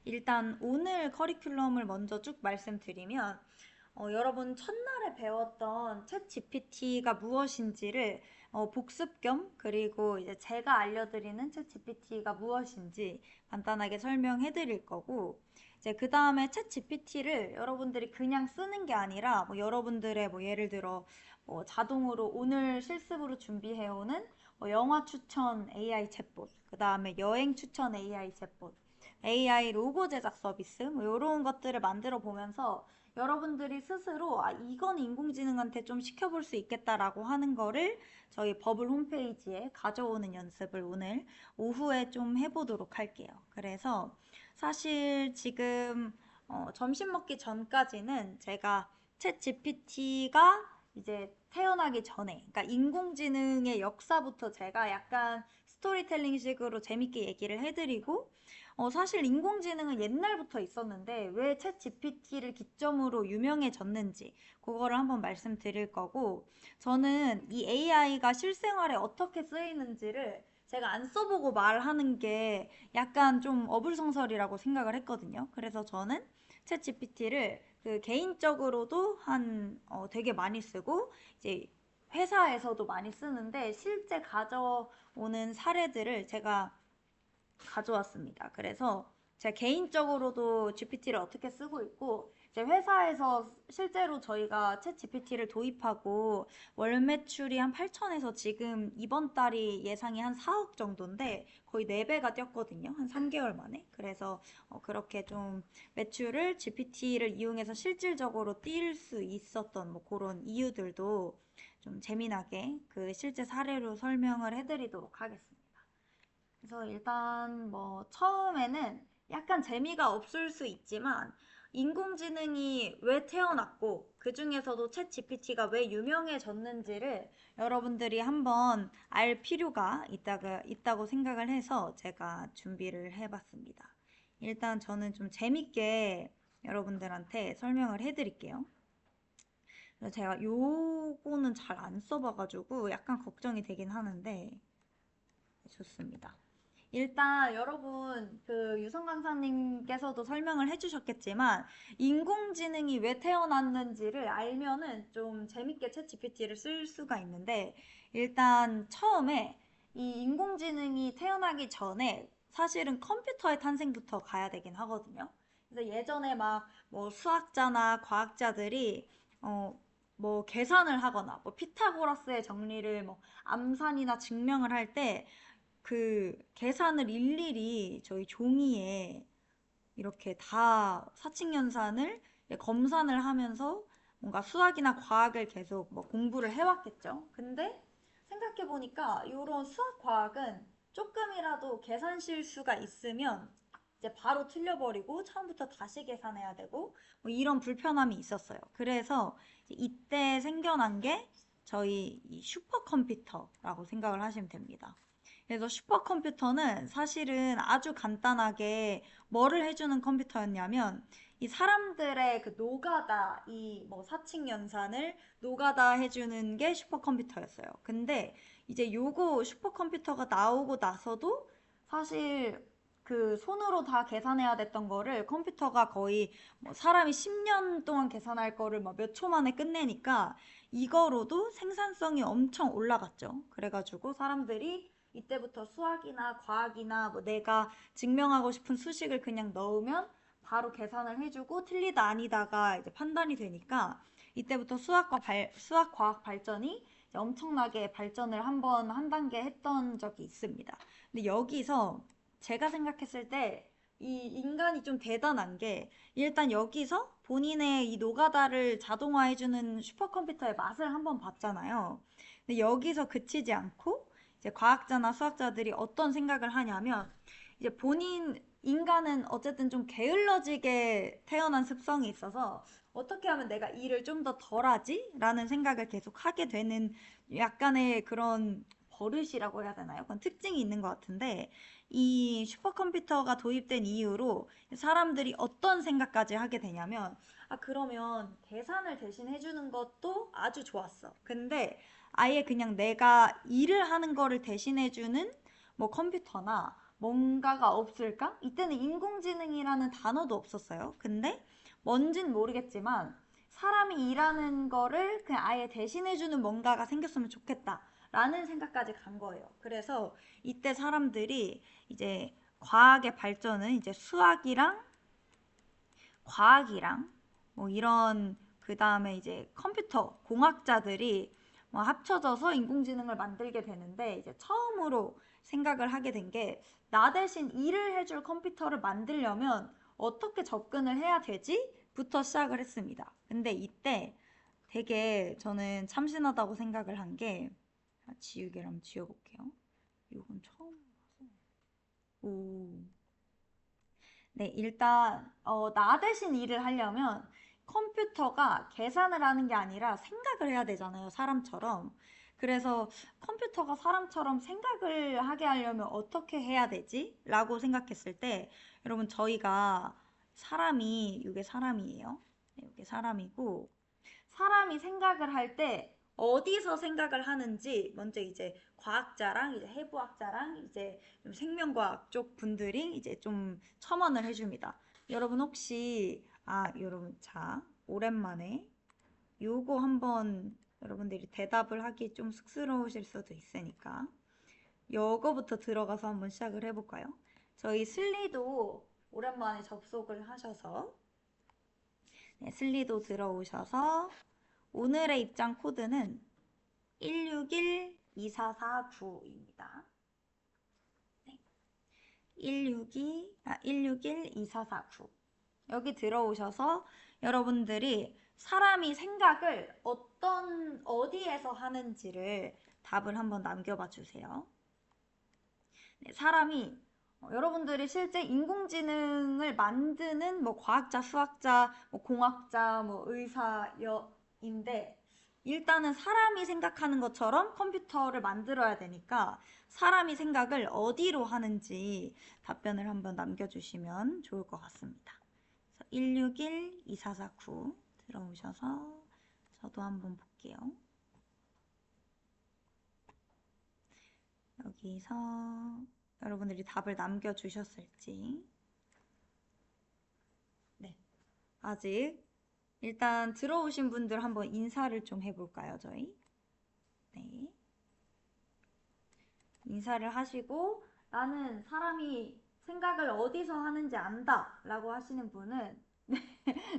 일단 오늘 커리큘럼을 먼저 쭉 말씀드리면 여러분 첫날에 배웠던 챗 GPT가 무엇인지를 복습 겸 그리고 이제 제가 알려드리는 챗 GPT가 무엇인지 간단하게 설명해 드릴 거고 이제 그 다음에 챗 GPT를 여러분들이 그냥 쓰는 게 아니라 뭐 여러분들의 뭐 예를 들어 뭐 자동으로 오늘 실습으로 준비해오는 영화 추천 AI 챗봇, 그 다음에 여행 추천 AI 챗봇, AI 로고 제작 서비스 뭐 이런 것들을 만들어 보면서 여러분들이 스스로 이건 인공지능한테 좀 시켜볼 수 있겠다라고 하는 거를 저희 버블 홈페이지에 가져오는 연습을 오늘 오후에 좀 해보도록 할게요. 그래서 사실 지금 점심 먹기 전까지는 제가 챗 GPT가 이제 태어나기 전에, 그러니까 인공지능의 역사부터 제가 약간 스토리텔링식으로 재밌게 얘기를 해드리고, 사실 인공지능은 옛날부터 있었는데 왜 챗 GPT를 기점으로 유명해졌는지 그거를 한번 말씀드릴 거고, 저는 이 AI가 실생활에 어떻게 쓰이는지를 제가 안 써보고 말하는 게 약간 좀 어불성설이라고 생각을 했거든요. 그래서 저는 챗 GPT를 그 개인적으로도 되게 많이 쓰고 이제 회사에서도 많이 쓰는데 실제 가져오는 사례들을 제가 가져왔습니다. 그래서 제가 개인적으로도 GPT를 어떻게 쓰고 있고 이제 회사에서 실제로 저희가 챗 GPT를 도입하고 월 매출이 한 8천에서 지금 이번 달이 예상이 한 4억 정도인데 거의 4배가 뛰었거든요. 한 3개월 만에. 그래서 그렇게 좀 매출을 GPT를 이용해서 실질적으로 뛸 수 있었던 뭐 그런 이유들도 좀 재미나게 그 실제 사례로 설명을 해드리도록 하겠습니다. 그래서 일단 뭐 처음에는 약간 재미가 없을 수 있지만 인공지능이 왜 태어났고 그 중에서도 챗 GPT가 왜 유명해졌는지를 여러분들이 한번 알 필요가 있다고 생각을 해서 제가 준비를 해봤습니다. 일단 저는 좀 재밌게 여러분들한테 설명을 해드릴게요. 그래서 제가 요거는 잘 안 써봐가지고 약간 걱정이 되긴 하는데 좋습니다. 일단 여러분 그 유성 강사님께서도 설명을 해주셨겠지만 인공지능이 왜 태어났는지를 알면은 좀 재밌게 챗 GPT를 쓸 수가 있는데 일단 처음에 이 인공지능이 태어나기 전에 사실은 컴퓨터의 탄생부터 가야 되긴 하거든요. 그래서 예전에 막 뭐 수학자나 과학자들이 뭐 계산을 하거나 뭐 피타고라스의 정리를 뭐 암산이나 증명을 할때 그 계산을 일일이 저희 종이에 이렇게 다 사칙연산을 검산을 하면서 뭔가 수학이나 과학을 계속 뭐 공부를 해왔겠죠. 근데 생각해보니까 이런 수학 과학은 조금이라도 계산 실수가 있으면 이제 바로 틀려버리고 처음부터 다시 계산해야 되고 뭐 이런 불편함이 있었어요. 그래서 이때 생겨난 게 저희 이 슈퍼컴퓨터라고 생각을 하시면 됩니다. 그래서 슈퍼컴퓨터는 사실은 아주 간단하게 뭐를 해주는 컴퓨터였냐면 이 사람들의 그 노가다 이 뭐 사칙 연산을 노가다 해주는 게 슈퍼컴퓨터였어요. 근데 이제 요거 슈퍼컴퓨터가 나오고 나서도 사실 그 손으로 다 계산해야 됐던 거를 컴퓨터가 거의 뭐 사람이 10년 동안 계산할 거를 막 몇 초 만에 끝내니까 이거로도 생산성이 엄청 올라갔죠. 그래가지고 사람들이 이때부터 수학이나 과학이나 뭐 내가 증명하고 싶은 수식을 그냥 넣으면 바로 계산을 해주고 틀리다 아니다가 이제 판단이 되니까 이때부터 수학 과학 발전이 엄청나게 발전을 한 단계 했던 적이 있습니다. 근데 여기서 제가 생각했을 때 이 인간이 좀 대단한 게 일단 여기서 본인의 이 노가다를 자동화해주는 슈퍼컴퓨터의 맛을 한번 봤잖아요. 근데 여기서 그치지 않고 이제 과학자나 수학자들이 어떤 생각을 하냐면 이제 인간은 어쨌든 좀 게을러지게 태어난 습성이 있어서 어떻게 하면 내가 일을 좀 더 덜하지? 라는 생각을 계속 하게 되는 약간의 그런 버릇이라고 해야 되나요? 그런 특징이 있는 것 같은데 이 슈퍼컴퓨터가 도입된 이후로 사람들이 어떤 생각까지 하게 되냐면 그러면 계산을 대신 해주는 것도 아주 좋았어. 근데 아예 그냥 내가 일을 하는 거를 대신해주는 뭐 컴퓨터나 뭔가가 없을까? 이때는 인공지능이라는 단어도 없었어요. 근데 뭔진 모르겠지만 사람이 일하는 거를 그냥 아예 대신해주는 뭔가가 생겼으면 좋겠다. 라는 생각까지 간 거예요. 그래서 이때 사람들이 이제 과학의 발전은 이제 수학이랑 과학이랑 뭐 이런 그 다음에 이제 컴퓨터 공학자들이 뭐 합쳐져서 인공지능을 만들게 되는데 이제 처음으로 생각을 하게 된 게 나 대신 일을 해줄 컴퓨터를 만들려면 어떻게 접근을 해야 되지? 부터 시작을 했습니다. 근데 이때 되게 저는 참신하다고 생각을 한 게 지우개를 한번 지워볼게요. 이건 처음 봐서 오. 네, 일단 나 대신 일을 하려면 컴퓨터가 계산을 하는 게 아니라 생각을 해야 되잖아요, 사람처럼. 그래서 컴퓨터가 사람처럼 생각을 하게 하려면 어떻게 해야 되지? 라고 생각했을 때 여러분 저희가 사람이 이게 사람이에요. 네, 이게 사람이고 사람이 생각을 할 때 어디서 생각을 하는지 먼저 이제 과학자랑 이제 해부학자랑 이제 좀 생명과학 쪽 분들이 이제 좀 첨언을 해줍니다. 여러분 혹시 여러분 자 오랜만에 요거 한번 여러분들이 대답을 하기 좀 쑥스러우실 수도 있으니까 요거부터 들어가서 한번 시작을 해볼까요? 저희 슬리도 오랜만에 접속을 하셔서 네, 슬리도 들어오셔서 오늘의 입장 코드는 16124449입니다. 네. 16124449. 여기 들어오셔서 여러분들이 사람이 생각을 어디에서 하는지를 답을 한번 남겨봐 주세요. 네, 사람이 여러분들이 실제 인공지능을 만드는 뭐 과학자, 수학자, 뭐 공학자, 뭐 의사인데 일단은 사람이 생각하는 것처럼 컴퓨터를 만들어야 되니까 사람이 생각을 어디로 하는지 답변을 한번 남겨주시면 좋을 것 같습니다. 161-2449 들어오셔서 저도 한번 볼게요. 여기서 여러분들이 답을 남겨주셨을지. 네, 아직 일단 들어오신 분들 한번 인사를 좀 해볼까요, 저희? 네. 인사를 하시고 나는 사람이 생각을 어디서 하는지 안다 라고 하시는 분은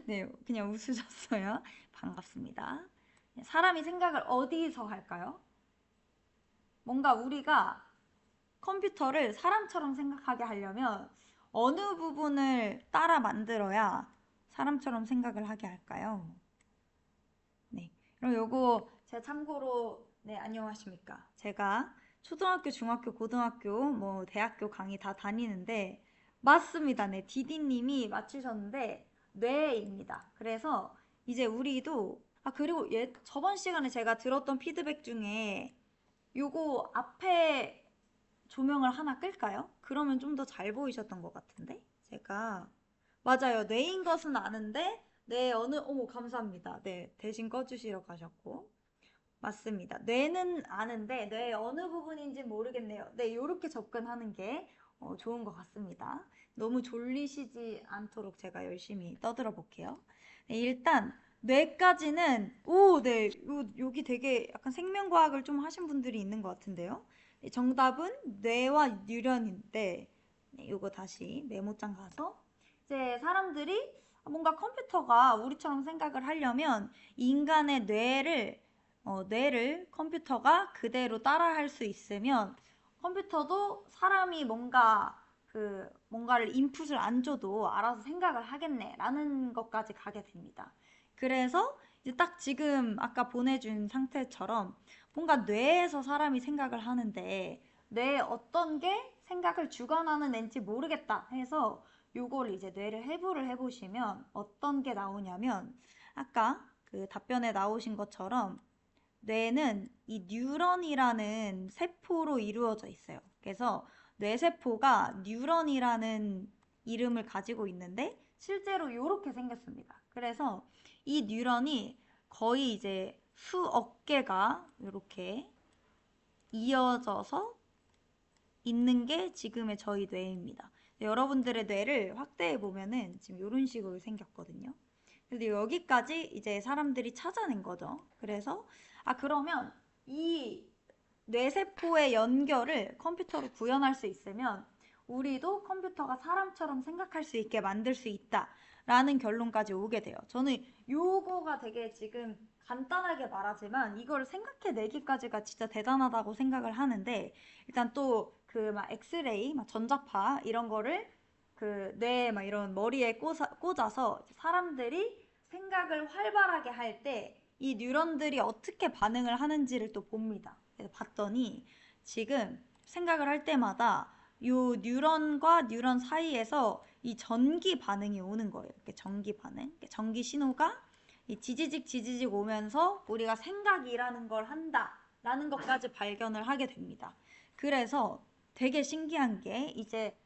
네, 그냥 웃으셨어요. 반갑습니다. 사람이 생각을 어디서 할까요? 뭔가 우리가 컴퓨터를 사람처럼 생각하게 하려면 어느 부분을 따라 만들어야 사람처럼 생각을 하게 할까요? 네. 그럼 요거 제가 참고로 네, 안녕하십니까. 제가 초등학교, 중학교, 고등학교, 뭐 대학교 강의 다 다니는데 맞습니다. 네. 디디님이 맞추셨는데 뇌입니다. 그래서 이제 우리도 그리고 저번 시간에 제가 들었던 피드백 중에 요거 앞에 조명을 하나 끌까요? 그러면 좀 더 잘 보이셨던 것 같은데 제가 맞아요. 뇌인 것은 아는데 네 어머 감사합니다. 네 대신 꺼주시러 가셨고 맞습니다. 뇌는 아는데 뇌 어느 부분인지 모르겠네요. 네 요렇게 접근하는 게 좋은 것 같습니다. 너무 졸리시지 않도록 제가 열심히 떠들어 볼게요. 네, 일단 뇌까지는 네 여기 되게 약간 생명과학을 좀 하신 분들이 있는 것 같은데요. 네, 정답은 뇌와 뉴런인데 네, 요거 다시 메모장 가서 이제 사람들이 뭔가 컴퓨터가 우리처럼 생각을 하려면 인간의 뇌를 컴퓨터가 그대로 따라할 수 있으면 컴퓨터도 사람이 뭔가를 인풋을 안 줘도 알아서 생각을 하겠네라는 것까지 가게 됩니다. 그래서 이제 딱 지금 아까 보내준 상태처럼 뭔가 뇌에서 사람이 생각을 하는데 뇌에 어떤 게 생각을 주관하는 앤지 모르겠다 해서 요걸 이제 뇌를 해부를 해보시면 어떤 게 나오냐면 아까 그 답변에 나오신 것처럼 뇌는 이 뉴런이라는 세포로 이루어져 있어요. 그래서 뇌세포가 뉴런이라는 이름을 가지고 있는데 실제로 이렇게 생겼습니다. 그래서 이 뉴런이 거의 이제 수억 개가 이렇게 이어져서 있는 게 지금의 저희 뇌입니다. 여러분들의 뇌를 확대해 보면은 지금 이런 식으로 생겼거든요. 근데 여기까지 이제 사람들이 찾아낸 거죠. 그래서 그러면 이 뇌세포의 연결을 컴퓨터로 구현할 수 있으면 우리도 컴퓨터가 사람처럼 생각할 수 있게 만들 수 있다라는 결론까지 오게 돼요. 저는 요거가 되게 지금 간단하게 말하지만 이걸 생각해내기까지가 진짜 대단하다고 생각을 하는데, 일단 또 그 막 엑스레이, 막 전자파 이런 거를 그 뇌 막 이런 머리에 꽂아서 사람들이 생각을 활발하게 할 때 이 뉴런들이 어떻게 반응을 하는지를 또 봅니다. 그래서 봤더니 지금 생각을 할 때마다 요 뉴런과 뉴런 사이에서 이 전기 반응이 오는 거예요. 이렇게 전기 반응, 전기 신호가 이 지지직 지지직 오면서 우리가 생각이라는 걸 한다라는 것까지 발견을 하게 됩니다. 그래서 되게 신기한 게 이제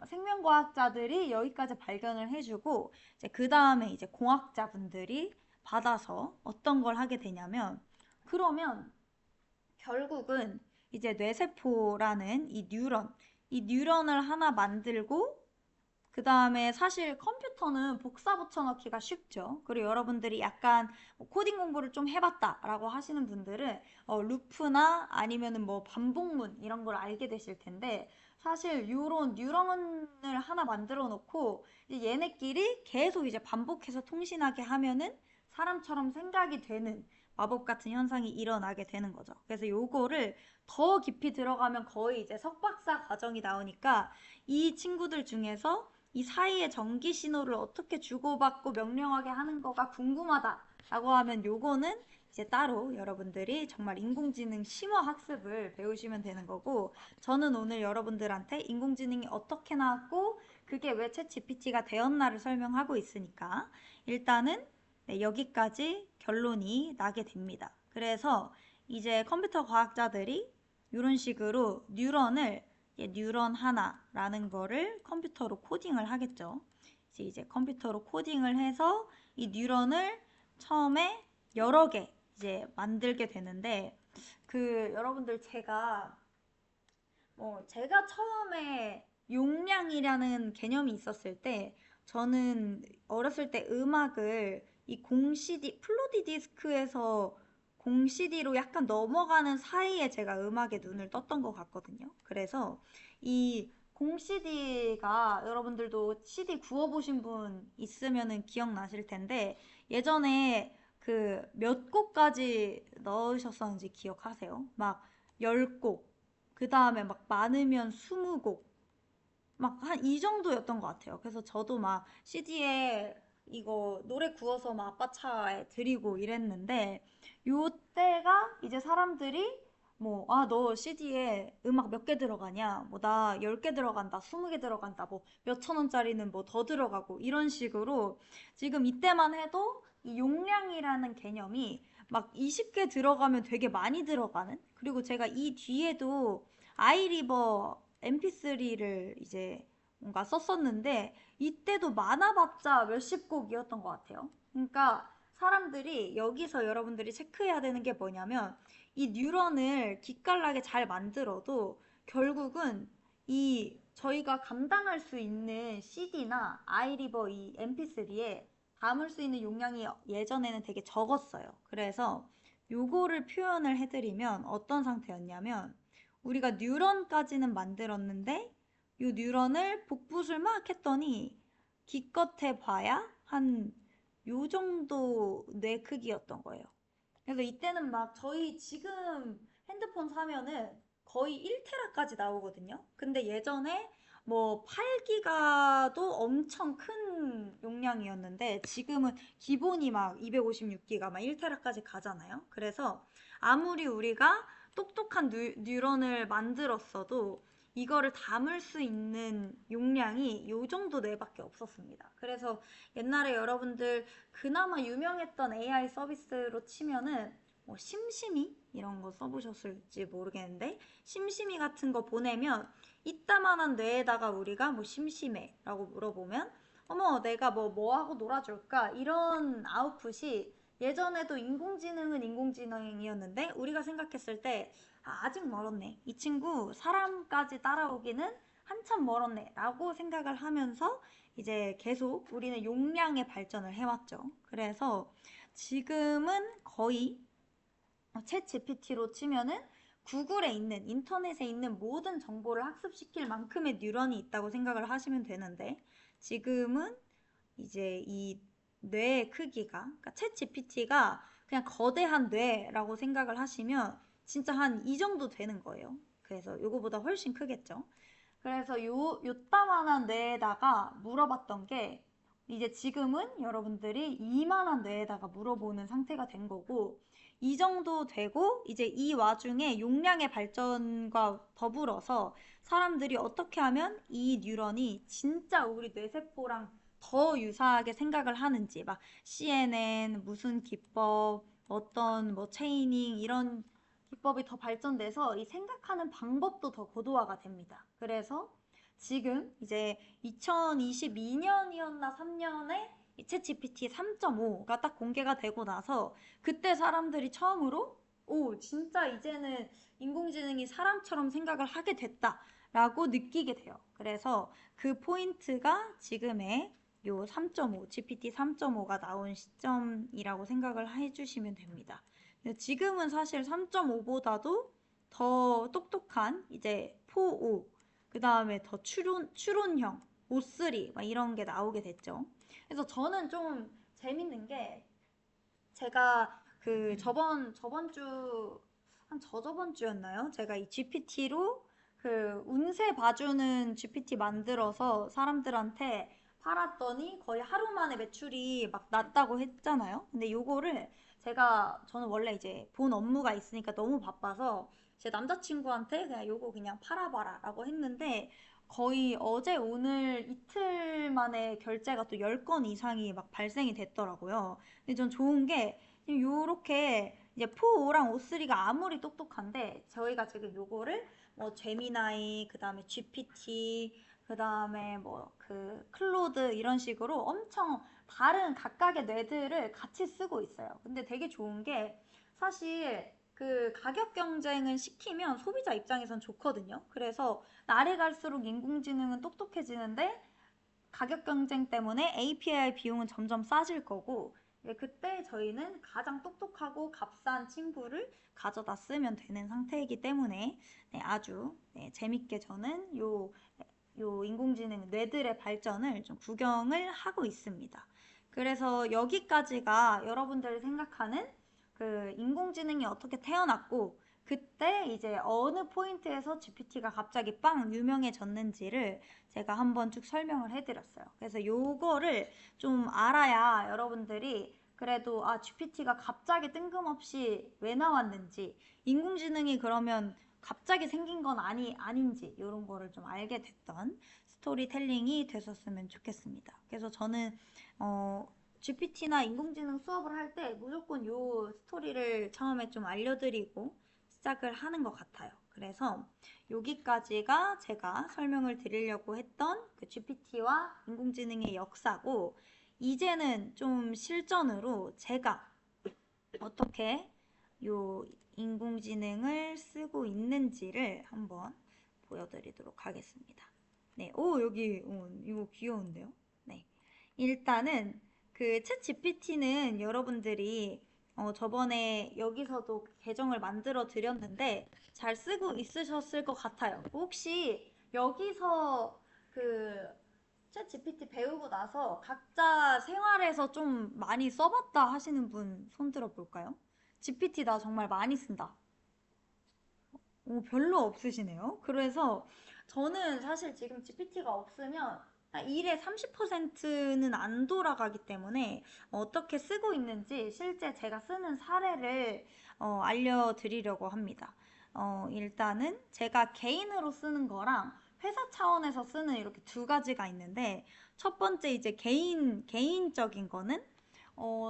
생명과학자들이 여기까지 발견을 해주고 이제 그 다음에 이제 공학자분들이 받아서 어떤 걸 하게 되냐면, 그러면 결국은 이제 뇌세포라는 이 뉴런을 하나 만들고 그 다음에 사실 컴퓨터는 복사 붙여넣기가 쉽죠. 그리고 여러분들이 약간 코딩 공부를 좀 해봤다라고 하시는 분들은 루프나 아니면은 뭐 반복문 이런 걸 알게 되실 텐데, 사실 요런 뉴런을 하나 만들어 놓고 이제 얘네끼리 계속 이제 반복해서 통신하게 하면은 사람처럼 생각이 되는 마법 같은 현상이 일어나게 되는 거죠. 그래서 요거를 더 깊이 들어가면 거의 이제 석박사 과정이 나오니까 이 친구들 중에서 이 사이의 전기 신호를 어떻게 주고받고 명령하게 하는 거가 궁금하다라고 하면 요거는 이제 따로 여러분들이 정말 인공지능 심화 학습을 배우시면 되는 거고, 저는 오늘 여러분들한테 인공지능이 어떻게 나왔고 그게 왜 챗 GPT가 되었나를 설명하고 있으니까 일단은 네, 여기까지 결론이 나게 됩니다. 그래서 이제 컴퓨터 과학자들이 이런 식으로 뉴런을 뉴런 하나라는 거를 컴퓨터로 코딩을 하겠죠. 이제 컴퓨터로 코딩을 해서 이 뉴런을 처음에 여러 개 이제 만들게 되는데, 그 여러분들 제가 처음에 용량이라는 개념이 있었을 때, 저는 어렸을 때 음악을 이 공 CD, 플로디 디스크에서 공 CD로 약간 넘어가는 사이에 제가 음악에 눈을 떴던 것 같거든요. 그래서 이 공 CD가, 여러분들도 CD 구워보신 분 있으면은 기억나실 텐데, 예전에 그 몇 곡까지 넣으셨었는지 기억하세요? 막 10곡, 그 다음에 막 많으면 20곡, 막 한 이 정도였던 것 같아요. 그래서 저도 막 CD에 이거 노래 구워서 막 아빠 차에 드리고 이랬는데, 요때가 이제 사람들이 뭐, 너 CD에 음악 몇 개 들어가냐? 뭐, 나 10개 들어간다, 20개 들어간다, 뭐, 몇천 원짜리는 뭐 더 들어가고, 이런 식으로 지금 이때만 해도 이 용량이라는 개념이 막 20개 들어가면 되게 많이 들어가는? 그리고 제가 이 뒤에도 아이리버 MP3를 이제 뭔가 썼었는데, 이때도 많아봤자 몇십 곡이었던 것 같아요. 그러니까 사람들이 여기서 여러분들이 체크해야 되는 게 뭐냐면, 이 뉴런을 기깔나게 잘 만들어도 결국은 이 저희가 감당할 수 있는 CD나 아이리버 이 MP3에 담을 수 있는 용량이 예전에는 되게 적었어요. 그래서 요거를 표현을 해드리면 어떤 상태였냐면, 우리가 뉴런까지는 만들었는데 이 뉴런을 복붙을 막 했더니 기껏해 봐야 한 요 정도 뇌 크기였던 거예요. 그래서 이때는 막 저희 지금 핸드폰 사면은 거의 1테라까지 나오거든요. 근데 예전에 뭐 8기가도 엄청 큰 용량이었는데 지금은 기본이 막 256기가 막 1테라까지 가잖아요. 그래서 아무리 우리가 똑똑한 뉴런을 만들었어도 이거를 담을 수 있는 용량이 요 정도 뇌밖에 없었습니다. 그래서 옛날에 여러분들 그나마 유명했던 AI 서비스로 치면은 뭐 심심이 이런 거 써보셨을지 모르겠는데, 심심이 같은 거 보내면 이따만한 뇌에다가 우리가 뭐 심심해 라고 물어보면 어머 내가 뭐 하고 놀아줄까 이런 아웃풋이, 예전에도 인공지능은 인공지능이었는데 우리가 생각했을 때 아직 멀었네. 이 친구 사람까지 따라오기는 한참 멀었네. 라고 생각을 하면서 이제 계속 우리는 용량의 발전을 해왔죠. 그래서 지금은 거의 챗 GPT로 치면은 구글에 있는, 인터넷에 있는 모든 정보를 학습시킬 만큼의 뉴런이 있다고 생각을 하시면 되는데, 지금은 이제 이 뇌의 크기가, 그러니까 챗 GPT가 그냥 거대한 뇌라고 생각을 하시면 진짜 한 이 정도 되는 거예요. 그래서 요거보다 훨씬 크겠죠. 그래서 요따만한 뇌에다가 물어봤던 게 이제 지금은 여러분들이 이만한 뇌에다가 물어보는 상태가 된 거고, 이 정도 되고 이제 이 와중에 용량의 발전과 더불어서 사람들이 어떻게 하면 이 뉴런이 진짜 우리 뇌세포랑 더 유사하게 생각을 하는지, 막 CNN 무슨 기법, 어떤 뭐 체이닝 이런 기법이 더 발전돼서 이 생각하는 방법도 더 고도화가 됩니다. 그래서 지금 이제 2022년이었나 3년에 챗 GPT 3.5가 딱 공개가 되고 나서 그때 사람들이 처음으로 오, 진짜 이제는 인공지능이 사람처럼 생각을 하게 됐다라고 느끼게 돼요. 그래서 그 포인트가 지금의 요 3.5, GPT 3.5가 나온 시점이라고 생각을 해주시면 됩니다. 지금은 사실 3.5보다도 더 똑똑한 이제 4.5, 그 다음에 더 추론형, O3 막 이런 게 나오게 됐죠. 그래서 저는 좀 재밌는 게 제가 그 저번 주, 한 저저번 주였나요? 제가 이 GPT로 그 운세 봐주는 GPT 만들어서 사람들한테 팔았더니 거의 하루 만에 매출이 막 났다고 했잖아요. 근데 요거를 저는 원래 이제 본 업무가 있으니까 너무 바빠서 제 남자친구한테 그냥 요거 그냥 팔아봐라 라고 했는데 거의 어제 오늘 이틀 만에 결제가 또 10건 이상이 막 발생이 됐더라고요. 근데 전 좋은 게 요렇게 이제 4, 5랑 O3가 아무리 똑똑한데 저희가 지금 요거를 뭐 제미나이, 그 다음에 GPT, 그 다음에 뭐 그 클로드 이런 식으로 엄청 다른 각각의 뇌들을 같이 쓰고 있어요. 근데 되게 좋은 게 사실 그 가격 경쟁을 시키면 소비자 입장에선 좋거든요. 그래서 날이 갈수록 인공지능은 똑똑해지는데 가격 경쟁 때문에 API 비용은 점점 싸질 거고, 예, 그때 저희는 가장 똑똑하고 값싼 친구를 가져다 쓰면 되는 상태이기 때문에 네, 아주 네, 재밌게 저는 요 인공지능 뇌들의 발전을 좀 구경을 하고 있습니다. 그래서 여기까지가 여러분들이 생각하는 그 인공지능이 어떻게 태어났고 그때 이제 어느 포인트에서 GPT가 갑자기 빵 유명해졌는지를 제가 한번 쭉 설명을 해드렸어요. 그래서 요거를 좀 알아야 여러분들이 그래도 아 GPT가 갑자기 뜬금없이 왜 나왔는지 인공지능이 그러면 갑자기 생긴 건 아닌지 이런 거를 좀 알게 됐던 스토리텔링이 됐었으면 좋겠습니다. 그래서 저는 GPT나 인공지능 수업을 할 때 무조건 요 스토리를 처음에 좀 알려드리고 시작을 하는 것 같아요. 그래서 여기까지가 제가 설명을 드리려고 했던 그 GPT와 인공지능의 역사고 이제는 좀 실전으로 제가 어떻게 요 인공지능을 쓰고 있는지를 한번 보여드리도록 하겠습니다. 네, 오, 여기, 이거 귀여운데요? 네. 일단은 그 챗 GPT는 여러분들이 저번에 여기서도 계정을 만들어 드렸는데 잘 쓰고 있으셨을 것 같아요. 혹시 여기서 그 챗 GPT 배우고 나서 각자 생활에서 좀 많이 써봤다 하시는 분 손 들어 볼까요? GPT 나 정말 많이 쓴다. 오, 별로 없으시네요. 그래서 저는 사실 지금 GPT가 없으면 일의 30%는 안 돌아가기 때문에 어떻게 쓰고 있는지 실제 제가 쓰는 사례를 알려드리려고 합니다. 일단은 제가 개인으로 쓰는 거랑 회사 차원에서 쓰는 이렇게 두 가지가 있는데 첫 번째 이제 개인적인 거는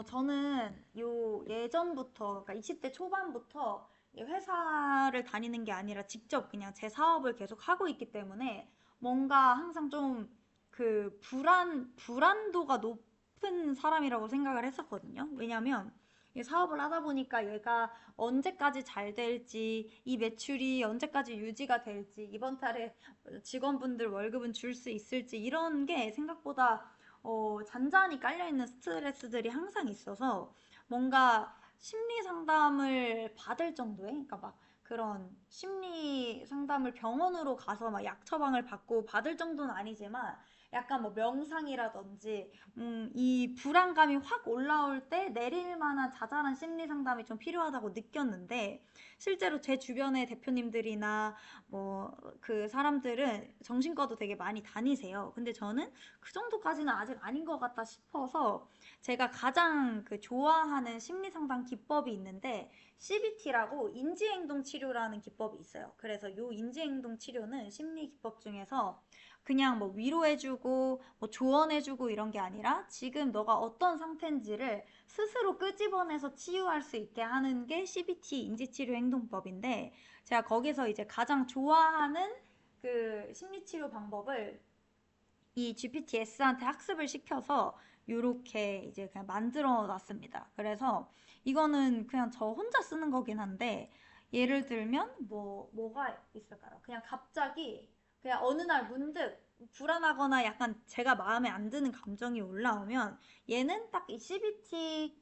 저는 요 예전부터 그러니까 20대 초반부터 회사를 다니는 게 아니라 직접 그냥 제 사업을 계속 하고 있기 때문에 뭔가 항상 좀 그 불안도가 높은 사람이라고 생각을 했었거든요. 왜냐면 이 사업을 하다 보니까 얘가 언제까지 잘 될지, 이 매출이 언제까지 유지가 될지, 이번 달에 직원분들 월급은 줄 수 있을지, 이런 게 생각보다 잔잔히 깔려있는 스트레스들이 항상 있어서 뭔가 심리 상담을 받을 정도의, 그러니까 막 그런 심리 상담을 병원으로 가서 막 약 처방을 받고 받을 정도는 아니지만 약간 뭐 명상이라든지 이 불안감이 확 올라올 때 내릴 만한 자잘한 심리 상담이 좀 필요하다고 느꼈는데 실제로 제 주변의 대표님들이나 뭐 그 사람들은 정신과도 되게 많이 다니세요. 근데 저는 그 정도까지는 아직 아닌 것 같다 싶어서 제가 가장 그 좋아하는 심리 상담 기법이 있는데 CBT라고 인지행동 치료라는 기법이 있어요. 그래서 이 인지행동 치료는 심리 기법 중에서 그냥 뭐 위로해주고 뭐 조언해주고 이런 게 아니라 지금 너가 어떤 상태인지를 스스로 끄집어내서 치유할 수 있게 하는 게 CBT 인지치료 행동법인데 제가 거기서 이제 가장 좋아하는 그 심리치료 방법을 이 GPTS한테 학습을 시켜서 이렇게 이제 그냥 만들어 놨습니다. 그래서 이거는 그냥 저 혼자 쓰는 거긴 한데 예를 들면 뭐가 있을까요? 그냥 갑자기 그냥 어느 날 문득 불안하거나 약간 제가 마음에 안 드는 감정이 올라오면 얘는 딱 이 CBT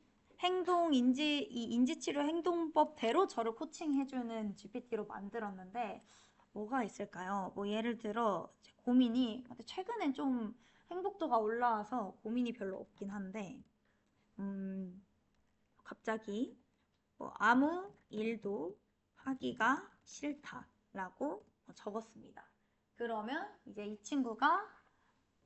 이 인지치료 행동법대로 저를 코칭해주는 GPT로 만들었는데 뭐가 있을까요? 뭐 예를 들어 고민이 근데 최근엔 좀 행복도가 올라와서 고민이 별로 없긴 한데 음, 갑자기 뭐 아무 일도 하기가 싫다라고 적었습니다. 그러면 이제 이 친구가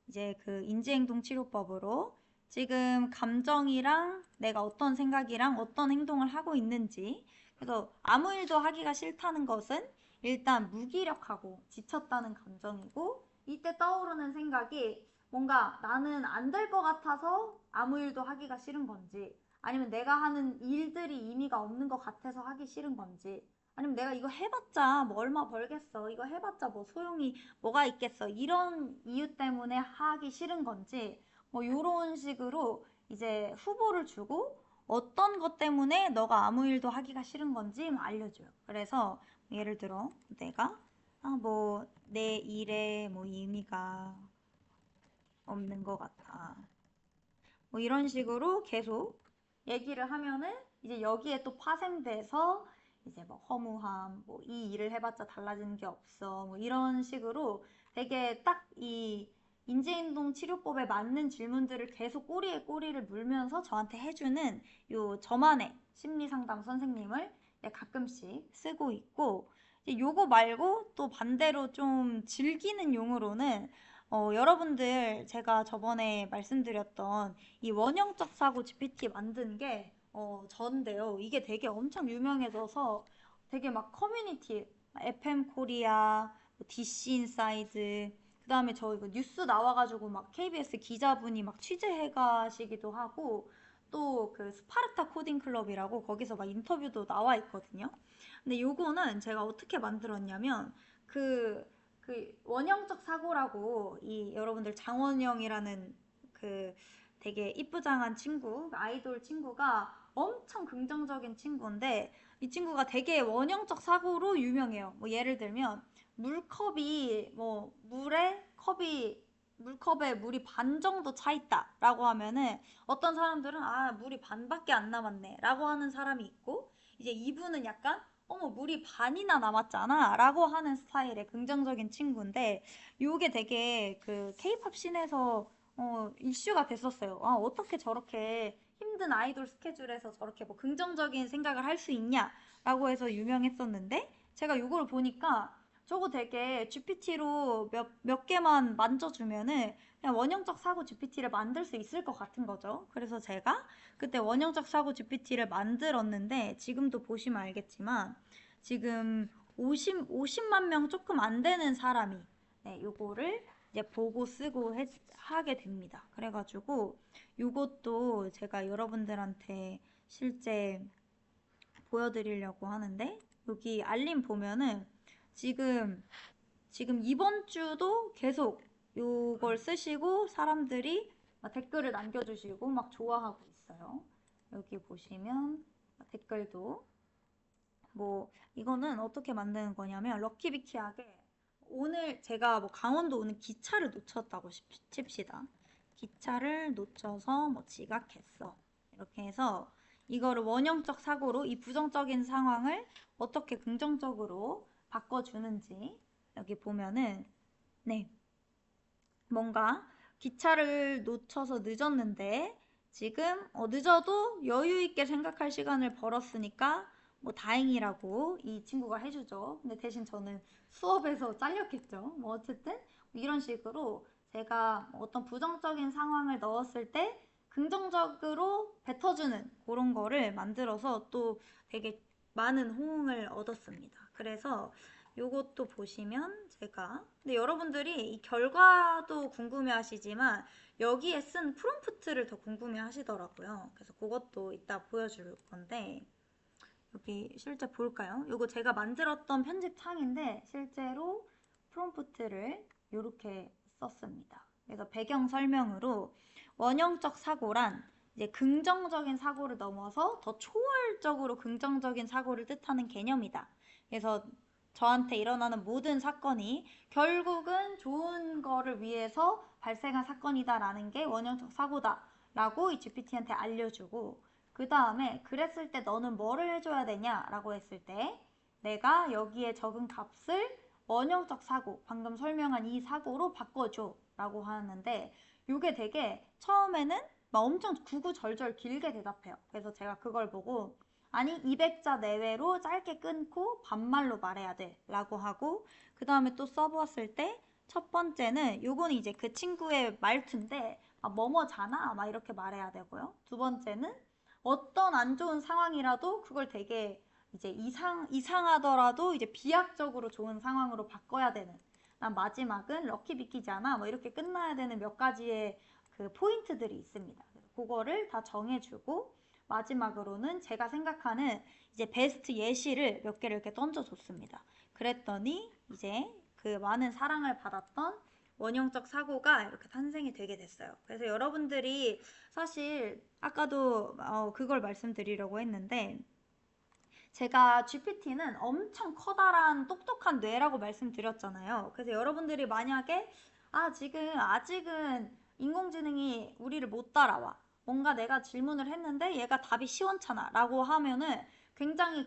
이제 그 인지행동 치료법으로 지금 감정이랑 내가 어떤 생각이랑 어떤 행동을 하고 있는지 그래서 아무 일도 하기가 싫다는 것은 일단 무기력하고 지쳤다는 감정이고 이때 떠오르는 생각이 뭔가 나는 안 될 것 같아서 아무 일도 하기가 싫은 건지 아니면 내가 하는 일들이 의미가 없는 것 같아서 하기 싫은 건지 아니면 내가 이거 해봤자 뭐 얼마 벌겠어 이거 해봤자 뭐 소용이 뭐가 있겠어 이런 이유 때문에 하기 싫은 건지 뭐 이런 식으로 이제 후보를 주고 어떤 것 때문에 너가 아무 일도 하기가 싫은 건지 알려줘요. 그래서 예를 들어 내가 뭐 내 일에 뭐 의미가 없는 것 같아. 뭐 이런 식으로 계속 얘기를 하면은 이제 여기에 또 파생돼서 이제 뭐 허무함, 뭐 이 일을 해봤자 달라지는 게 없어, 뭐 이런 식으로 되게 딱 이 인지행동 치료법에 맞는 질문들을 계속 꼬리에 꼬리를 물면서 저한테 해주는 요 저만의 심리상담 선생님을 가끔씩 쓰고 있고 이제 요거 말고 또 반대로 좀 즐기는 용으로는 여러분들 제가 저번에 말씀드렸던 이 원형적 사고 GPT 만든 게 전데요. 이게 되게 엄청 유명해져서 되게 막 커뮤니티, FM 코리아, DC 인사이드, 그 다음에 저 이거 뉴스 나와가지고 막 KBS 기자분이 막 취재해 가시기도 하고 또 그 스파르타 코딩 클럽이라고 거기서 막 인터뷰도 나와 있거든요. 근데 요거는 제가 어떻게 만들었냐면 그, 그 원형적 사고라고 이 여러분들 장원영이라는 그 되게 이쁘장한 친구, 아이돌 친구가 엄청 긍정적인 친구인데 이 친구가 되게 원형적 사고로 유명해요. 뭐 예를 들면 물컵이 뭐 물컵에 물이 반 정도 차 있다라고 하면은 어떤 사람들은 물이 반밖에 안 남았네 라고 하는 사람이 있고 이제 이분은 약간 어머 물이 반이나 남았잖아 라고 하는 스타일의 긍정적인 친구인데 요게 되게 그 케이팝 씬에서 이슈가 됐었어요. 어떻게 저렇게 힘든 아이돌 스케줄에서 저렇게 뭐 긍정적인 생각을 할 수 있냐 라고 해서 유명했었는데 제가 요거를 보니까 저거 되게 GPT로 몇 개만 만져주면은 그냥 원형적 사고 GPT를 만들 수 있을 것 같은 거죠. 그래서 제가 그때 원형적 사고 GPT를 만들었는데 지금도 보시면 알겠지만 지금 50만 명 조금 안 되는 사람이 요거를 이제 보고 쓰고 하게 됩니다. 그래가지고 요것도 제가 여러분들한테 실제 보여드리려고 하는데 여기 알림 보면은 지금 이번 주도 계속 요걸 쓰시고 사람들이 막 댓글을 남겨주시고 막 좋아하고 있어요. 여기 보시면 댓글도 뭐 이거는 어떻게 만드는 거냐면 럭키비키하게 오늘 제가 뭐 강원도 오늘 기차를 놓쳤다고 칩시다. 기차를 놓쳐서 뭐 지각했어. 이렇게 해서 이거를 원형적 사고로 이 부정적인 상황을 어떻게 긍정적으로 바꿔주는지 여기 보면은 네 뭔가 기차를 놓쳐서 늦었는데 지금 늦어도 여유 있게 생각할 시간을 벌었으니까 뭐 다행이라고 이 친구가 해주죠. 근데 대신 저는 수업에서 잘렸겠죠. 뭐 어쨌든 이런 식으로 제가 어떤 부정적인 상황을 넣었을 때 긍정적으로 뱉어주는 그런 거를 만들어서 또 되게 많은 호응을 얻었습니다. 그래서 요것도 보시면 제가 근데 여러분들이 이 결과도 궁금해 하시지만 여기에 쓴 프롬프트를 더 궁금해 하시더라고요. 그래서 그것도 이따 보여줄 건데 여기 실제 볼까요? 이거 제가 만들었던 편집 창인데 실제로 프롬프트를 이렇게 썼습니다. 그래서 배경 설명으로 원형적 사고란 이제 긍정적인 사고를 넘어서 더 초월적으로 긍정적인 사고를 뜻하는 개념이다. 그래서 저한테 일어나는 모든 사건이 결국은 좋은 거를 위해서 발생한 사건이다라는 게 원형적 사고다라고 이 GPT한테 알려주고 그 다음에 그랬을 때 너는 뭐를 해줘야 되냐라고 했을 때 내가 여기에 적은 값을 원형적 사고, 방금 설명한 이 사고로 바꿔줘 라고 하는데 이게 되게 처음에는 막 엄청 구구절절 길게 대답해요. 그래서 제가 그걸 보고 아니 200자 내외로 짧게 끊고 반말로 말해야 돼 라고 하고 그 다음에 또 써보았을 때 첫 번째는 요거는 이제 그 친구의 말투인데 뭐뭐잖아 막 이렇게 말해야 되고요. 두 번째는 어떤 안 좋은 상황이라도 그걸 되게 이제 이상하더라도 이제 비약적으로 좋은 상황으로 바꿔야 되는. 난 마지막은 럭키비키잖아. 뭐 이렇게 끝나야 되는 몇 가지의 그 포인트들이 있습니다. 그거를 다 정해주고 마지막으로는 제가 생각하는 이제 베스트 예시를 몇 개를 이렇게 던져줬습니다. 그랬더니 이제 그 많은 사랑을 받았던 원형적 사고가 이렇게 탄생이 되게 됐어요. 그래서 여러분들이 사실 아까도 그걸 말씀드리려고 했는데 제가 GPT는 엄청 커다란 똑똑한 뇌라고 말씀드렸잖아요. 그래서 여러분들이 만약에 지금 아직은 인공지능이 우리를 못 따라와. 뭔가 내가 질문을 했는데 얘가 답이 시원찮아 라고 하면은 굉장히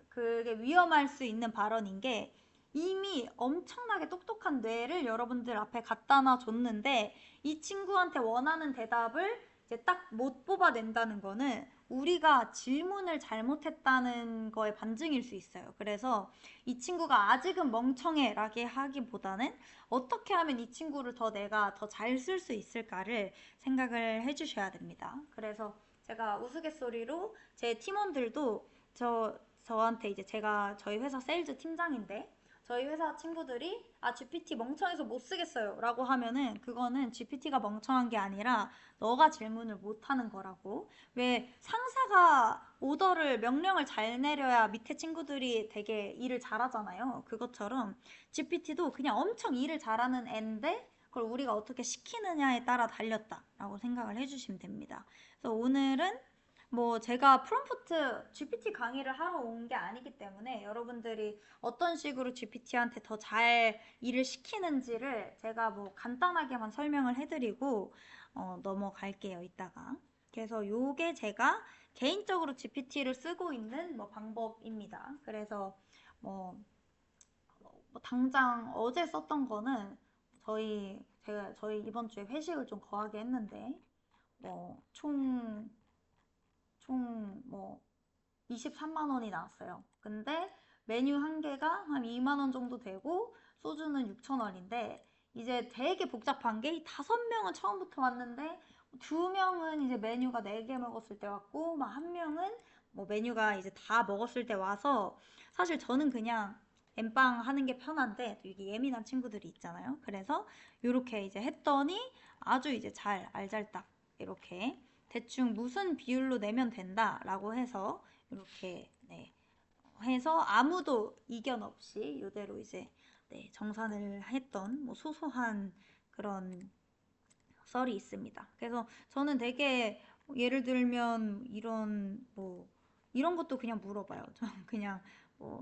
그게 위험할 수 있는 발언인 게 이미 엄청나게 똑똑한 뇌를 여러분들 앞에 갖다 놔줬는데 이 친구한테 원하는 대답을 이제 딱 못 뽑아낸다는 거는 우리가 질문을 잘못했다는 거에 반증일 수 있어요. 그래서 이 친구가 아직은 멍청해 라게 하기보다는 어떻게 하면 이 친구를 내가 더 잘 쓸 수 있을까를 생각을 해주셔야 됩니다. 그래서 제가 우스갯소리로 제 팀원들도 저한테 이제 제가 저희 회사 세일즈 팀장인데 저희 회사 친구들이 GPT 멍청해서 못 쓰겠어요 라고 하면은 그거는 GPT가 멍청한 게 아니라 너가 질문을 못하는 거라고. 왜 상사가 명령을 잘 내려야 밑에 친구들이 되게 일을 잘하잖아요. 그것처럼 GPT도 그냥 엄청 일을 잘하는 애인데 그걸 우리가 어떻게 시키느냐에 따라 달렸다라고 생각을 해주시면 됩니다. 그래서 오늘은 뭐 제가 프롬프트 GPT 강의를 하러 온 게 아니기 때문에 여러분들이 어떤 식으로 GPT한테 더 잘 일을 시키는지를 제가 뭐 간단하게만 설명을 해드리고 넘어갈게요, 이따가. 그래서 요게 제가 개인적으로 GPT를 쓰고 있는 뭐 방법입니다. 그래서 뭐 당장 어제 썼던 거는 저희 이번 주에 회식을 좀 거하게 했는데 총 23만 원이 나왔어요. 근데 메뉴 한 개가 한 2만 원 정도 되고 소주는 6천 원인데 이제 되게 복잡한 게 5명은 처음부터 왔는데 2명은 이제 메뉴가 4개 먹었을 때 왔고 막 1명은 뭐 메뉴가 이제 다 먹었을 때 와서 사실 저는 그냥 엠빵 하는 게 편한데 이게 예민한 친구들이 있잖아요. 그래서 이렇게 이제 했더니 아주 이제 잘 알잘딱 이렇게 대충 무슨 비율로 내면 된다라고 해서 이렇게 해서 아무도 이견 없이 이대로 이제 정산을 했던 뭐 소소한 그런 썰이 있습니다. 그래서 저는 되게 예를 들면 이런 것도 그냥 물어봐요. 저는 그냥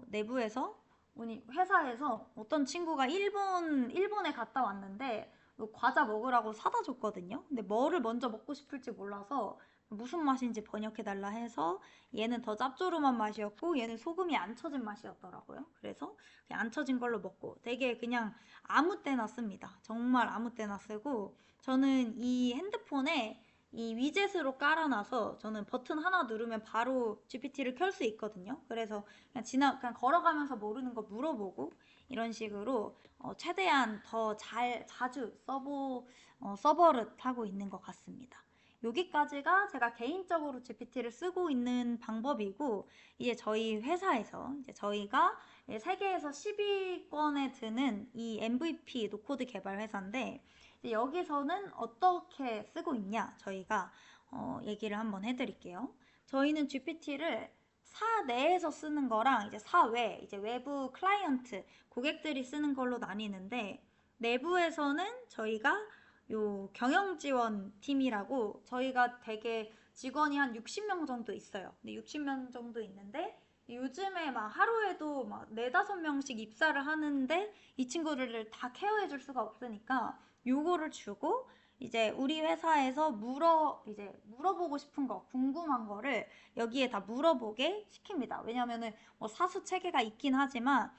내부에서 우리 회사에서 어떤 친구가 일본에 갔다 왔는데 과자 먹으라고 사다 줬거든요. 근데 뭐를 먼저 먹고 싶을지 몰라서 무슨 맛인지 번역해달라 해서 얘는 더 짭조름한 맛이었고 얘는 소금이 안 쳐진 맛이었더라고요. 그래서 그냥 안 쳐진 걸로 먹고 되게 그냥 아무 때나 씁니다. 정말 아무 때나 쓰고 저는 이 핸드폰에 이 위젯으로 깔아놔서 저는 버튼 하나 누르면 바로 GPT를 켤 수 있거든요. 그래서 그냥 걸어가면서 모르는 거 물어보고 이런 식으로 최대한 더 자주 써버릇하고 있는 것 같습니다. 여기까지가 제가 개인적으로 GPT를 쓰고 있는 방법이고, 이제 저희 회사에서 이제 저희가 세계에서 10위권에 드는 이 MVP 노코드 개발 회사인데, 이제 여기서는 어떻게 쓰고 있냐 저희가 얘기를 한번 해드릴게요. 저희는 GPT를 사 내에서 쓰는 거랑 이제 사외, 이제 외부 클라이언트, 고객들이 쓰는 걸로 나뉘는데 내부에서는 저희가 요 경영지원 팀이라고 저희가 되게 직원이 한 60명 정도 있어요. 근데 60명 정도 있는데 요즘에 막 하루에도 막 4, 5명씩 입사를 하는데 이 친구들을 다 케어해 줄 수가 없으니까 요거를 주고 이제 우리 회사에서 이제 물어보고 싶은 거, 궁금한 거를 여기에 다 물어보게 시킵니다. 왜냐면은 사수 체계가 있긴 하지만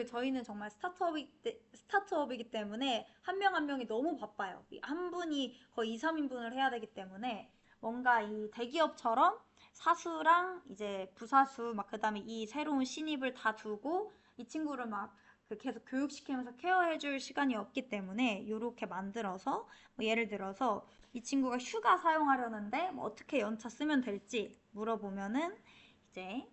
저희는 정말 스타트업이기 때문에 한 명 한 명이 너무 바빠요. 한 분이 거의 2, 3인분을 해야 되기 때문에 뭔가 이 대기업처럼 사수랑 이제 부사수 막 그다음에 이 새로운 신입을 다 두고 이 친구를 막 계속 교육시키면서 케어해줄 시간이 없기 때문에 이렇게 만들어서 예를 들어서 이 친구가 휴가 사용하려는데 어떻게 연차 쓰면 될지 물어보면은 이제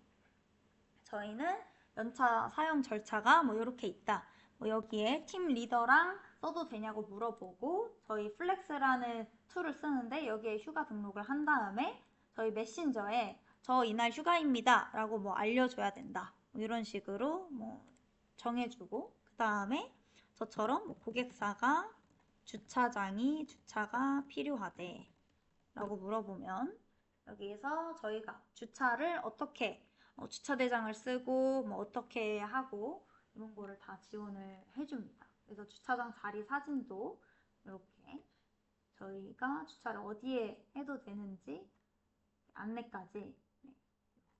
저희는 연차 사용 절차가 이렇게 있다. 여기에 팀 리더랑 써도 되냐고 물어보고 저희 플렉스라는 툴을 쓰는데 여기에 휴가 등록을 한 다음에 저희 메신저에 저 이날 휴가입니다 라고 알려줘야 된다. 이런 식으로 정해주고 그 다음에 저처럼 고객사가 주차가 필요하대 라고 물어보면 여기에서 저희가 주차를 어떻게 주차 대장을 쓰고 어떻게 하고 이런 거를 다 지원을 해줍니다. 그래서 주차장 자리 사진도 이렇게 저희가 주차를 어디에 해도 되는지 안내까지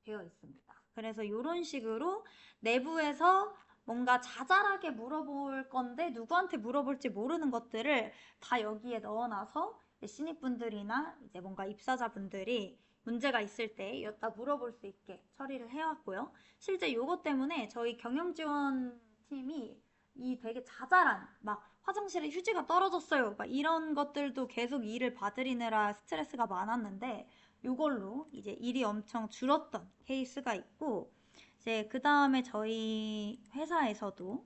되어 있습니다. 그래서 이런 식으로 내부에서 뭔가 자잘하게 물어볼 건데 누구한테 물어볼지 모르는 것들을 다 여기에 넣어놔서 신입분들이나 이제 뭔가 입사자분들이 문제가 있을 때 여기다 물어볼 수 있게 처리를 해왔고요. 실제 이것 때문에 저희 경영지원팀이 이 되게 자잘한 막 화장실에 휴지가 떨어졌어요. 막 이런 것들도 계속 일을 받으리느라 스트레스가 많았는데 이걸로 이제 일이 엄청 줄었던 케이스가 있고 이제 그 다음에 저희 회사에서도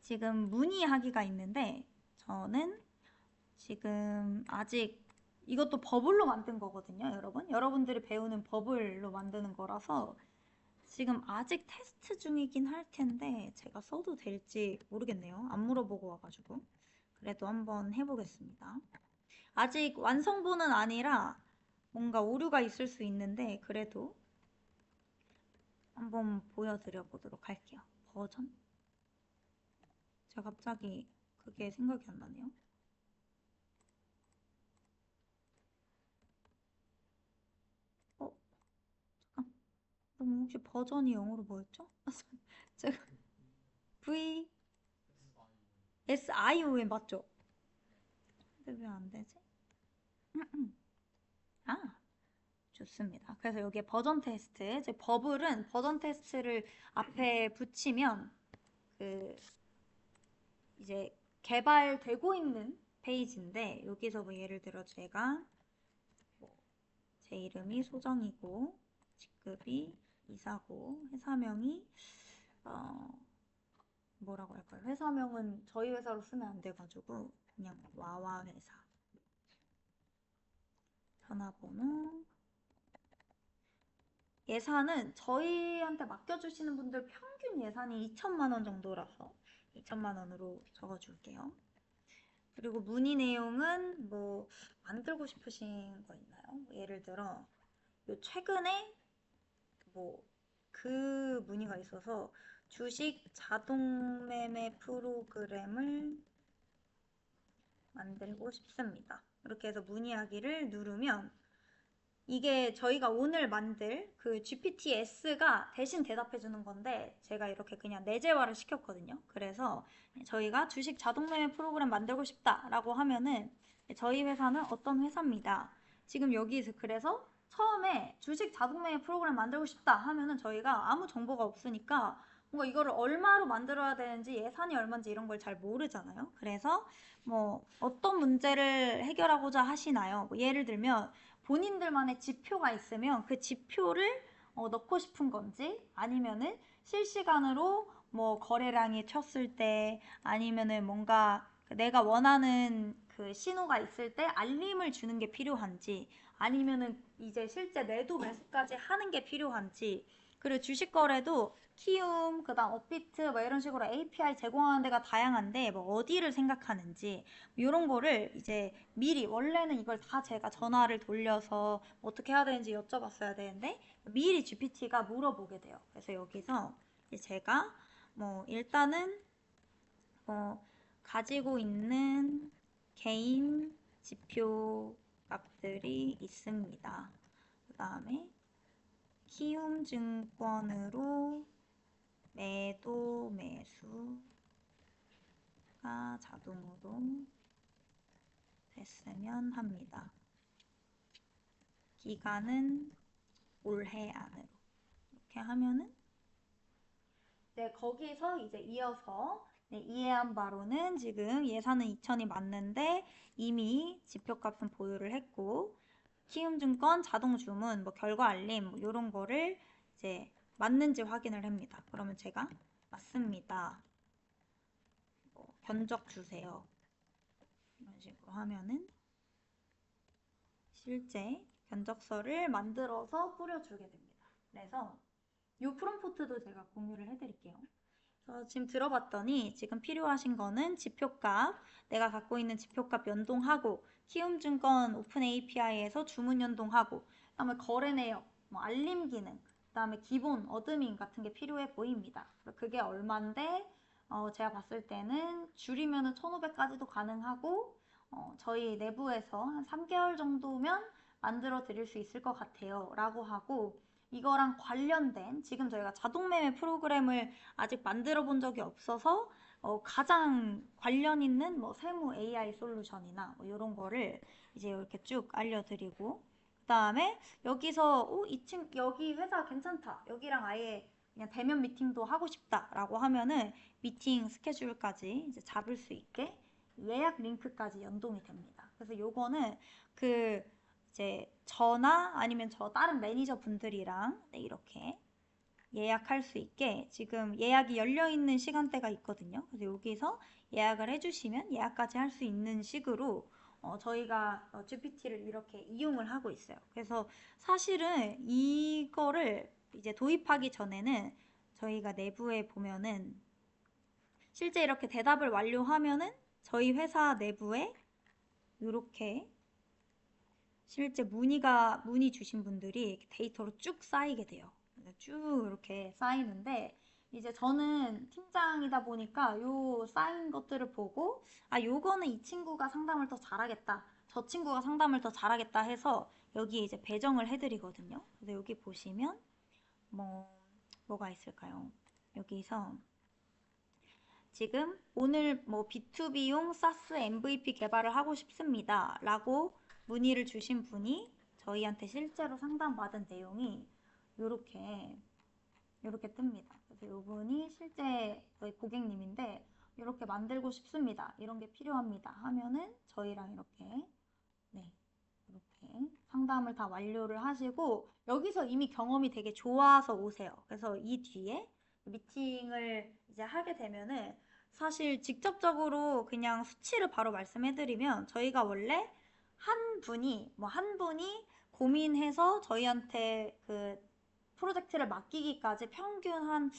지금 문의하기가 있는데 저는 지금 아직 이것도 버블로 만든 거거든요, 여러분. 여러분들이 배우는 버블로 만드는 거라서 지금 아직 테스트 중이긴 할 텐데 제가 써도 될지 모르겠네요. 안 물어보고 와가지고. 그래도 한번 해보겠습니다. 아직 완성본은 아니라 뭔가 오류가 있을 수 있는데 그래도 한번 보여드려 보도록 할게요. 버전? 제가 갑자기 그게 생각이 안 나네요. 잠깐. 그럼 혹시 버전이 영어로 뭐였죠? 제가 V SION 맞죠? 근데 왜 안 되지? 아, 좋습니다. 그래서 여기에 버전 테스트, 즉 버블은 버전 테스트를 앞에 붙이면 그 이제 개발되고 있는 페이지인데 여기서 예를 들어 제가 제 이름이 소정이고 직급이 이사고 회사명이 어 뭐라고 할까요? 회사명은 저희 회사로 쓰면 안 돼가지고 그냥 와와 회사 전화번호 예산은 저희한테 맡겨주시는 분들 평균 예산이 2천만 원 정도라서 2천만 원으로 적어줄게요. 그리고 문의 내용은 만들고 싶으신 거 있나요? 뭐 예를 들어 요 최근에 뭐 그 문의가 있어서 주식 자동 매매 프로그램을 만들고 싶습니다. 이렇게 해서 문의하기를 누르면 이게 저희가 오늘 만들 그 GPT-S가 대신 대답해 주는 건데 제가 이렇게 그냥 내재화를 시켰거든요. 그래서 저희가 주식 자동 매매 프로그램 만들고 싶다라고 하면은 저희 회사는 어떤 회사입니다. 지금 여기서 그래서 처음에 주식 자동 매매 프로그램 만들고 싶다 하면은 저희가 아무 정보가 없으니까 뭔가 이거를 얼마로 만들어야 되는지 예산이 얼마인지 이런 걸 잘 모르잖아요. 그래서 뭐 어떤 문제를 해결하고자 하시나요? 뭐 예를 들면 본인들만의 지표가 있으면 그 지표를 넣고 싶은 건지 아니면은 실시간으로 뭐 거래량이 쳤을 때 아니면은 뭔가 내가 원하는 그 신호가 있을 때 알림을 주는 게 필요한지 아니면은 이제 실제 매도 매수까지 하는 게 필요한지 그리고 주식 거래도 키움, 그다음 업비트 뭐 이런 식으로 API 제공하는 데가 다양한데 뭐 어디를 생각하는지 이런 거를 이제 미리 원래는 이걸 다 제가 전화를 돌려서 어떻게 해야 되는지 여쭤봤어야 되는데 미리 GPT가 물어보게 돼요. 그래서 여기서 이제 제가 뭐 일단은 가지고 있는 개인 지표 값들이 있습니다. 그 다음에 키움증권으로 매도 매수가 자동으로 됐으면 합니다. 기간은 올해 안으로. 이렇게 하면은 네, 거기서 이제 이어서 이해한 바로는 지금 예산은 2천이 맞는데 이미 지표값은 보유를 했고 키움증권 자동 주문, 뭐 결과 알림 뭐 이런 거를 이제 맞는지 확인을 합니다. 그러면 제가 맞습니다. 뭐 견적 주세요. 이런 식으로 하면은 실제 견적서를 만들어서 뿌려주게 됩니다. 그래서 이 프롬프트도 제가 공유를 해드릴게요. 지금 들어봤더니 지금 필요하신 거는 지표값, 내가 갖고 있는 지표값 연동하고 키움증권 오픈 API에서 주문 연동하고 그다음에 거래 내역, 뭐 알림 기능, 그다음에 기본 어드민 같은 게 필요해 보입니다. 그게 얼만데 제가 봤을 때는 줄이면은 1,500까지도 가능하고 저희 내부에서 한 3개월 정도면 만들어 드릴 수 있을 것 같아요 라고 하고 이거랑 관련된 지금 저희가 자동매매 프로그램을 아직 만들어 본 적이 없어서 가장 관련 있는 뭐 세무 AI 솔루션이나 뭐 이런 거를 이제 이렇게 쭉 알려드리고 그 다음에 여기서 여기 회사 괜찮다 여기랑 아예 그냥 대면 미팅도 하고 싶다라고 하면은 미팅 스케줄까지 이제 잡을 수 있게 예약 링크까지 연동이 됩니다. 그래서 요거는 그 이제 저나 아니면 저 다른 매니저 분들이랑 이렇게 예약할 수 있게 지금 예약이 열려 있는 시간대가 있거든요. 그래서 여기서 예약을 해주시면 예약까지 할 수 있는 식으로 저희가 GPT를 이렇게 이용을 하고 있어요. 그래서 사실은 이거를 이제 도입하기 전에는 저희가 내부에 보면은 실제 이렇게 대답을 완료하면은 저희 회사 내부에 이렇게 실제 문의 주신 분들이 데이터로 쭉 쌓이게 돼요. 쭉 이렇게 쌓이는데 이제 저는 팀장이다 보니까 요 쌓인 것들을 보고 아 요거는 이 친구가 상담을 더 잘하겠다. 저 친구가 상담을 더 잘하겠다 해서 여기에 이제 배정을 해드리거든요. 그래서 여기 보시면 뭐가 있을까요? 여기서 지금 오늘 뭐 B2B용 SaaS MVP 개발을 하고 싶습니다. 라고 문의를 주신 분이 저희한테 실제로 상담받은 내용이 이렇게 뜹니다. 그래서 이분이 실제 저희 고객님인데 이렇게 만들고 싶습니다. 이런 게 필요합니다. 하면은 저희랑 이렇게 이렇게 상담을 다 완료를 하시고 여기서 이미 경험이 되게 좋아서 오세요. 그래서 이 뒤에 미팅을 이제 하게 되면은 사실 직접적으로 그냥 수치를 바로 말씀해드리면 저희가 원래 한 분이 고민해서 저희한테 그 프로젝트를 맡기기까지 평균 한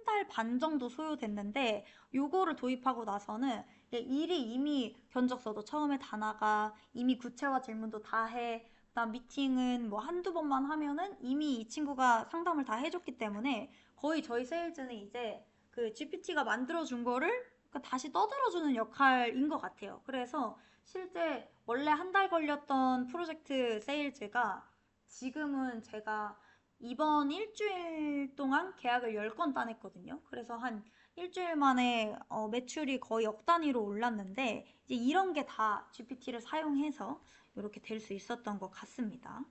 달 반 정도 소요됐는데 요거를 도입하고 나서는 일이 이미 견적서도 처음에 다 나가, 이미 구체화 질문도 다 해. 그다음 미팅은 뭐 한두 번만 하면은 이미 이 친구가 상담을 다 해줬기 때문에 거의 저희 세일즈는 이제 그 GPT가 만들어준 거를 그러니까 다시 떠들어주는 역할인 것 같아요. 그래서 실제 원래 한 달 걸렸던 프로젝트 세일즈가 지금은 제가 이번 일주일 동안 계약을 10건 따냈거든요. 그래서 한 일주일 만에 매출이 거의 억 단위로 올랐는데 이제 이런 게 다 GPT를 사용해서 이렇게 될 수 있었던 것 같습니다.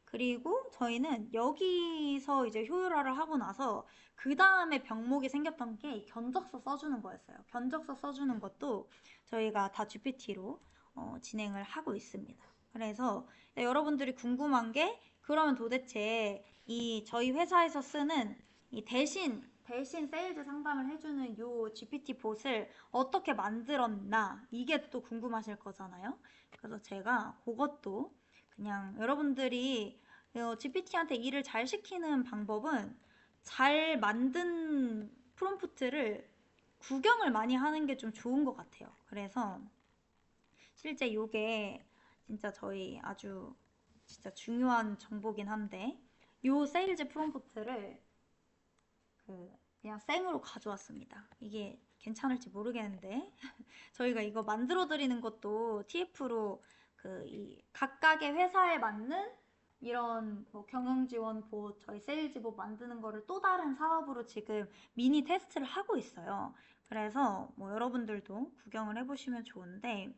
그리고 저희는 여기서 이제 효율화를 하고 나서 그 다음에 병목이 생겼던 게 견적서 써주는 거였어요. 견적서 써주는 것도 저희가 다 GPT로 진행을 하고 있습니다. 그래서 여러분들이 궁금한 게 그러면 도대체 이 저희 회사에서 쓰는 이 대신 세일즈 상담을 해주는 요 GPT 봇을 어떻게 만들었나 이게 또 궁금하실 거잖아요. 그래서 제가 그것도 그냥 여러분들이 GPT한테 일을 잘 시키는 방법은 잘 만든 프롬프트를 구경을 많이 하는 게 좀 좋은 것 같아요. 그래서 실제 요게 진짜 저희 아주 진짜 중요한 정보긴 한데 요 세일즈 프롬프트를 그냥 생으로 가져왔습니다. 이게 괜찮을지 모르겠는데 저희가 이거 만들어 드리는 것도 TF로 이 각각의 회사에 맞는 이런 뭐 경영지원봇, 저희 세일즈봇 만드는 거를 또 다른 사업으로 지금 미니 테스트를 하고 있어요. 그래서 뭐 여러분들도 구경을 해보시면 좋은데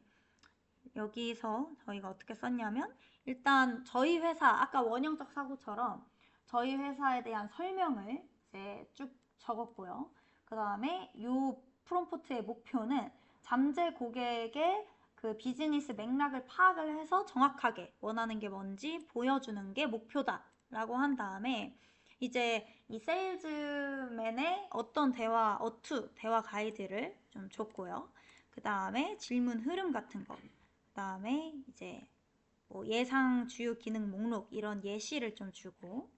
여기서 저희가 어떻게 썼냐면 일단 저희 회사 아까 원형적 사고처럼 저희 회사에 대한 설명을 이제 쭉 적었고요. 그 다음에 이 프롬프트의 목표는 잠재 고객의 그 비즈니스 맥락을 파악을 해서 정확하게 원하는 게 뭔지 보여주는 게 목표다 라고 한 다음에 이제 이 세일즈맨의 어떤 대화 가이드를 좀 줬고요. 그 다음에 질문 흐름 같은 거, 그 다음에 이제 뭐 예상 주요 기능 목록 이런 예시를 좀 주고,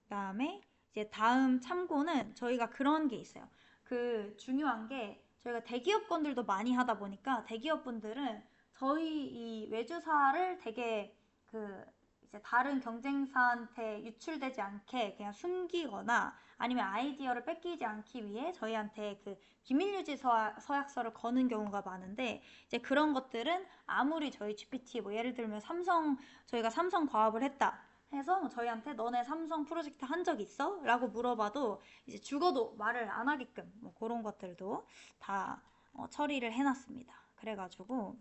그 다음에 이제 다음 참고는 저희가 그런 게 있어요. 그 중요한 게 저희가 대기업 건들도 많이 하다 보니까 대기업 분들은 저희 이 외주사를 되게 이제 다른 경쟁사한테 유출되지 않게 그냥 숨기거나 아니면 아이디어를 뺏기지 않기 위해 저희한테 비밀유지 서약서를 거는 경우가 많은데 이제 그런 것들은 아무리 저희 GPT 뭐 예를 들면 저희가 삼성 과업을 했다 해서 저희한테 너네 삼성 프로젝트 한 적 있어? 라고 물어봐도 이제 죽어도 말을 안 하게끔 뭐 그런 것들도 다 처리를 해놨습니다. 그래가지고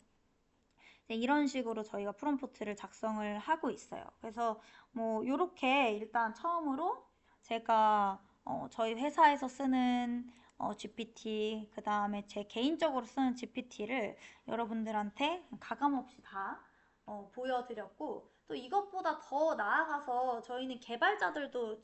이런 식으로 저희가 프롬프트를 작성을 하고 있어요. 그래서 뭐 이렇게 일단 처음으로 제가 저희 회사에서 쓰는 GPT, 그 다음에 제 개인적으로 쓰는 GPT를 여러분들한테 가감없이 다 보여드렸고 또 이것보다 더 나아가서 저희는 개발자들도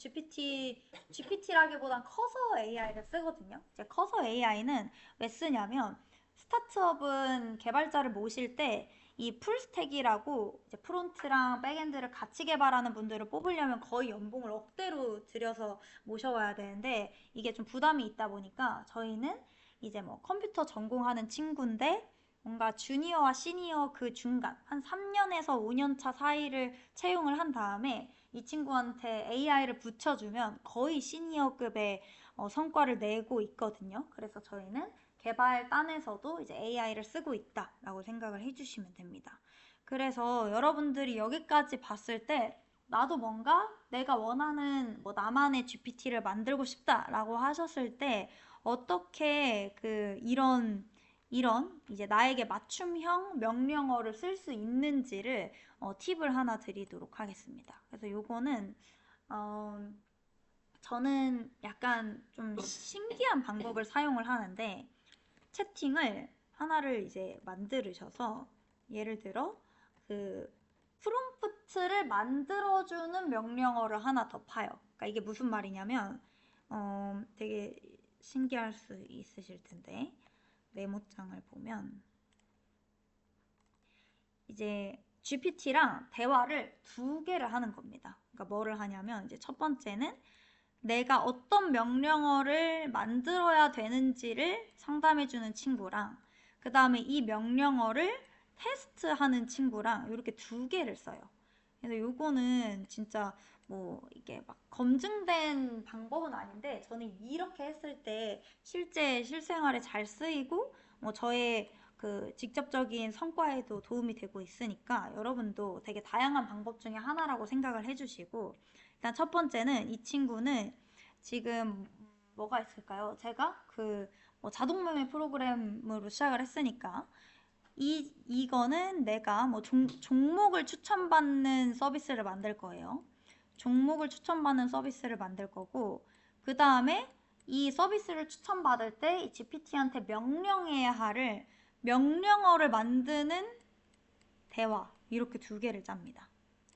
GPT라기보단 커서 AI를 쓰거든요. 이제 커서 AI는 왜 쓰냐면 스타트업은 개발자를 모실 때 이 풀스택이라고 이제 프론트랑 백엔드를 같이 개발하는 분들을 뽑으려면 거의 연봉을 억대로 들여서 모셔와야 되는데 이게 좀 부담이 있다 보니까 저희는 이제 뭐 컴퓨터 전공하는 친구인데 뭔가 주니어와 시니어 그 중간 한 3년에서 5년 차 사이를 채용을 한 다음에 이 친구한테 AI를 붙여주면 거의 시니어급의 성과를 내고 있거든요. 그래서 저희는 개발단에서도 이제 AI를 쓰고 있다라고 생각을 해주시면 됩니다. 그래서 여러분들이 여기까지 봤을 때 나도 뭔가 내가 원하는 뭐 나만의 GPT를 만들고 싶다라고 하셨을 때 어떻게 이런 이제 나에게 맞춤형 명령어를 쓸 수 있는지를 팁을 하나 드리도록 하겠습니다. 그래서 요거는 저는 약간 좀 신기한 방법을 사용을 하는데 채팅을 하나를 이제 만들으셔서 예를 들어 프롬프트를 만들어주는 명령어를 하나 더 파요. 그러니까 이게 무슨 말이냐면 되게 신기할 수 있으실 텐데 메모장을 보면 이제 GPT랑 대화를 두 개를 하는 겁니다. 그러니까 뭐를 하냐면 이제 첫 번째는 내가 어떤 명령어를 만들어야 되는지를 상담해주는 친구랑 그 다음에 이 명령어를 테스트하는 친구랑 이렇게 두 개를 써요. 그래서 요거는 진짜 뭐 이게 막 검증된 방법은 아닌데 저는 이렇게 했을 때 실제 실생활에 잘 쓰이고 뭐 저의 그 직접적인 성과에도 도움이 되고 있으니까 여러분도 되게 다양한 방법 중에 하나라고 생각을 해주시고, 일단 첫 번째는 이 친구는 지금 뭐가 있을까요? 제가 그뭐 자동 매매 프로그램으로 시작을 했으니까 이거는 내가 뭐 종목을 추천받는 서비스를 만들 거예요. 종목을 추천받는 서비스를 만들 거고, 그 다음에 이 서비스를 추천받을 때 이 GPT한테 명령해야 할 명령어를 만드는 대화, 이렇게 두 개를 짭니다.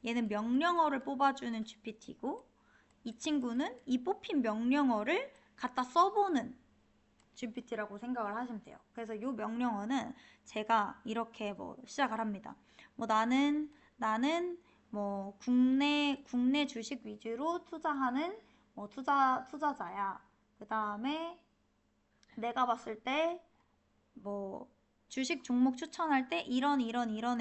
얘는 명령어를 뽑아주는 GPT고, 이 친구는 이 뽑힌 명령어를 갖다 써보는 GPT라고 생각을 하시면 돼요. 그래서 이 명령어는 제가 이렇게 뭐 시작을 합니다. 뭐 나는 뭐 국내 주식 위주로 투자하는 뭐 투자자야. 그 다음에 내가 봤을 때 뭐 주식 종목 추천할 때 이런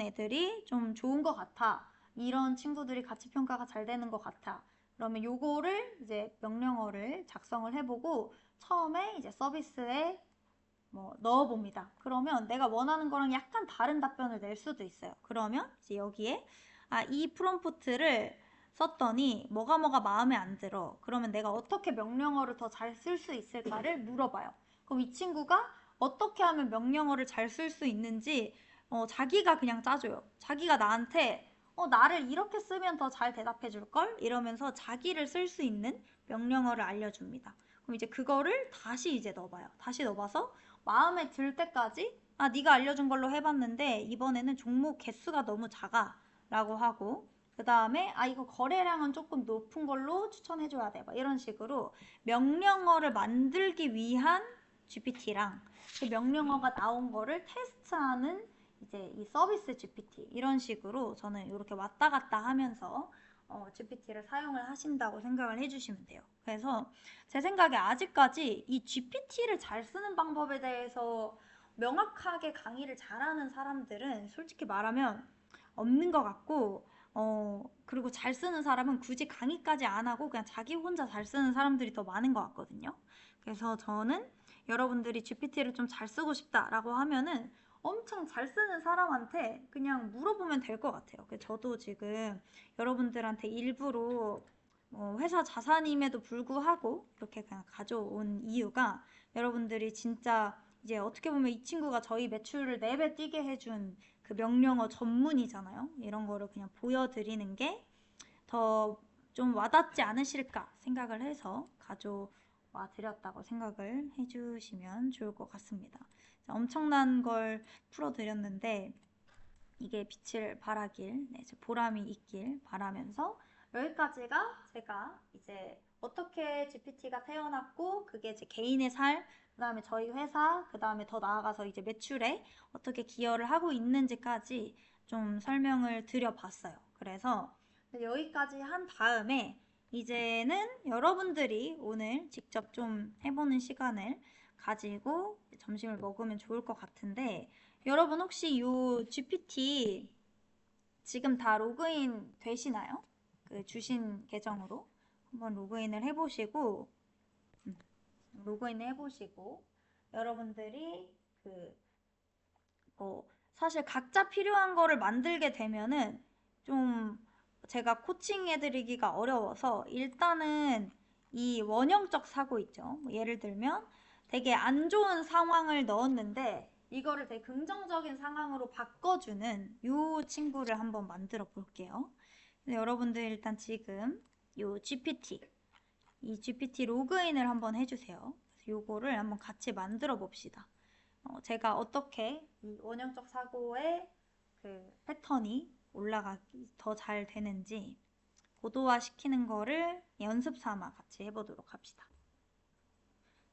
애들이 좀 좋은 것 같아. 이런 친구들이 가치 평가가 잘 되는 것 같아. 그러면 요거를 이제 명령어를 작성을 해보고 처음에 이제 서비스에 뭐 넣어봅니다. 그러면 내가 원하는 거랑 약간 다른 답변을 낼 수도 있어요. 그러면 이제 여기에 이 프롬프트를 썼더니 뭐가 마음에 안 들어. 그러면 내가 어떻게 명령어를 더 잘 쓸 수 있을까를 물어봐요. 그럼 이 친구가 어떻게 하면 명령어를 잘 쓸 수 있는지 자기가 그냥 짜줘요. 자기가 나한테 나를 이렇게 쓰면 더 잘 대답해 줄걸? 이러면서 자기를 쓸 수 있는 명령어를 알려줍니다. 그럼 이제 그거를 다시 이제 넣어봐요. 다시 넣어봐서 마음에 들 때까지 네가 알려준 걸로 해봤는데 이번에는 종목 개수가 너무 작아 라고 하고, 그 다음에 이거 거래량은 조금 높은 걸로 추천해줘야 돼 막 이런 식으로 명령어를 만들기 위한 GPT랑 그 명령어가 나온 거를 테스트하는 이제 이 서비스 GPT, 이런 식으로 저는 이렇게 왔다 갔다 하면서 GPT를 사용을 하신다고 생각을 해주시면 돼요. 그래서 제 생각에 아직까지 이 GPT를 잘 쓰는 방법에 대해서 명확하게 강의를 잘하는 사람들은 솔직히 말하면 없는 것 같고, 그리고 잘 쓰는 사람은 굳이 강의까지 안 하고 그냥 자기 혼자 잘 쓰는 사람들이 더 많은 것 같거든요. 그래서 저는 여러분들이 GPT를 좀 잘 쓰고 싶다라고 하면은 엄청 잘 쓰는 사람한테 그냥 물어보면 될 것 같아요. 저도 지금 여러분들한테 일부러 회사 자산임에도 불구하고 이렇게 그냥 가져온 이유가 여러분들이 진짜 이제 어떻게 보면 이 친구가 저희 매출을 4배 뛰게 해준 그 명령어 전문이잖아요. 이런 거를 그냥 보여드리는 게 더 좀 와닿지 않으실까 생각을 해서 가져와 드렸다고 생각을 해주시면 좋을 것 같습니다. 엄청난 걸 풀어드렸는데 이게 빛을 발하길, 보람이 있길 바라면서 여기까지가 제가 이제 어떻게 GPT가 태어났고 그게 제 개인의 삶, 그 다음에 저희 회사, 그 다음에 더 나아가서 이제 매출에 어떻게 기여를 하고 있는지까지 좀 설명을 드려봤어요. 그래서 여기까지 한 다음에 이제는 여러분들이 오늘 직접 좀 해보는 시간을 가지고 점심을 먹으면 좋을 것 같은데, 여러분 혹시 요 GPT 지금 다 로그인 되시나요? 그 주신 계정으로 한번 로그인을 해보시고, 여러분들이 사실 각자 필요한 거를 만들게 되면은 좀 제가 코칭해드리기가 어려워서 일단은 이 원형적 사고 있죠. 예를 들면 되게 안 좋은 상황을 넣었는데 이거를 되게 긍정적인 상황으로 바꿔주는 이 친구를 한번 만들어 볼게요. 여러분들 일단 지금 이 GPT 로그인을 한번 해주세요. 요거를 한번 같이 만들어 봅시다. 제가 어떻게 이 원형적 사고의 그 패턴이 올라가기 더 잘 되는지 고도화 시키는 거를 연습 삼아 같이 해보도록 합시다.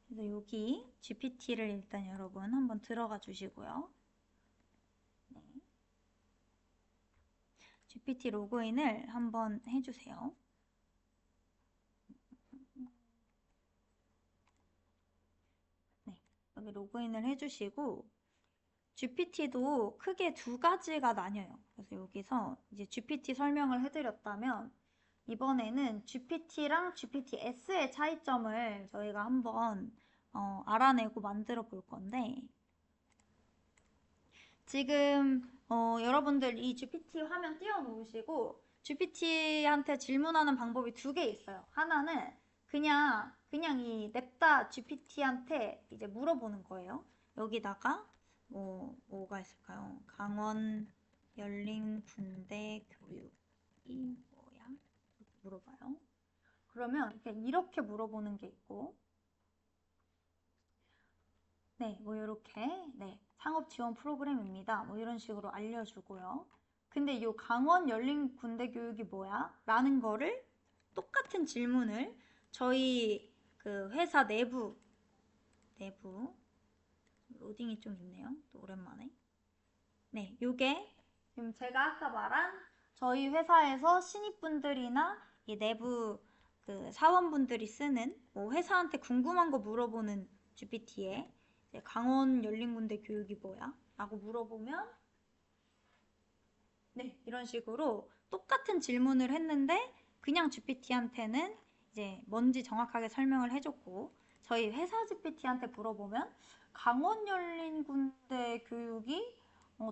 그래서 여기 GPT를 일단 여러분 한번 들어가 주시고요. 네. GPT 로그인을 한번 해주세요. 네, 여기 로그인을 해주시고 GPT도 크게 두 가지가 나뉘어요. 그래서 여기서 이제 GPT 설명을 해드렸다면 이번에는 GPT랑 GPT-S의 차이점을 저희가 한번 알아내고 만들어 볼 건데 지금 여러분들 이 GPT 화면 띄워놓으시고 GPT한테 질문하는 방법이 두 개 있어요. 하나는 그냥 이 냅다 GPT한테 이제 물어보는 거예요. 여기다가 뭐가 있을까요? 강원 열린 군대 교육이 뭐야? 이렇게 물어봐요. 그러면 이렇게 물어보는 게 있고 네, 뭐 이렇게 네, 상업 지원 프로그램입니다. 뭐 이런 식으로 알려주고요. 근데 이 강원 열린 군대 교육이 뭐야? 라는 거를 똑같은 질문을 저희 그 회사 내부 로딩이 좀 있네요. 또 오랜만에. 네, 요게 지금 제가 아까 말한 저희 회사에서 신입분들이나 이 내부 그 사원분들이 쓰는 뭐 회사한테 궁금한 거 물어보는 GPT에 강원 열린군대 교육이 뭐야? 라고 물어보면 네, 이런 식으로 똑같은 질문을 했는데 그냥 GPT한테는 이제 뭔지 정확하게 설명을 해줬고 저희 회사 GPT한테 물어보면 강원 열린군대 교육이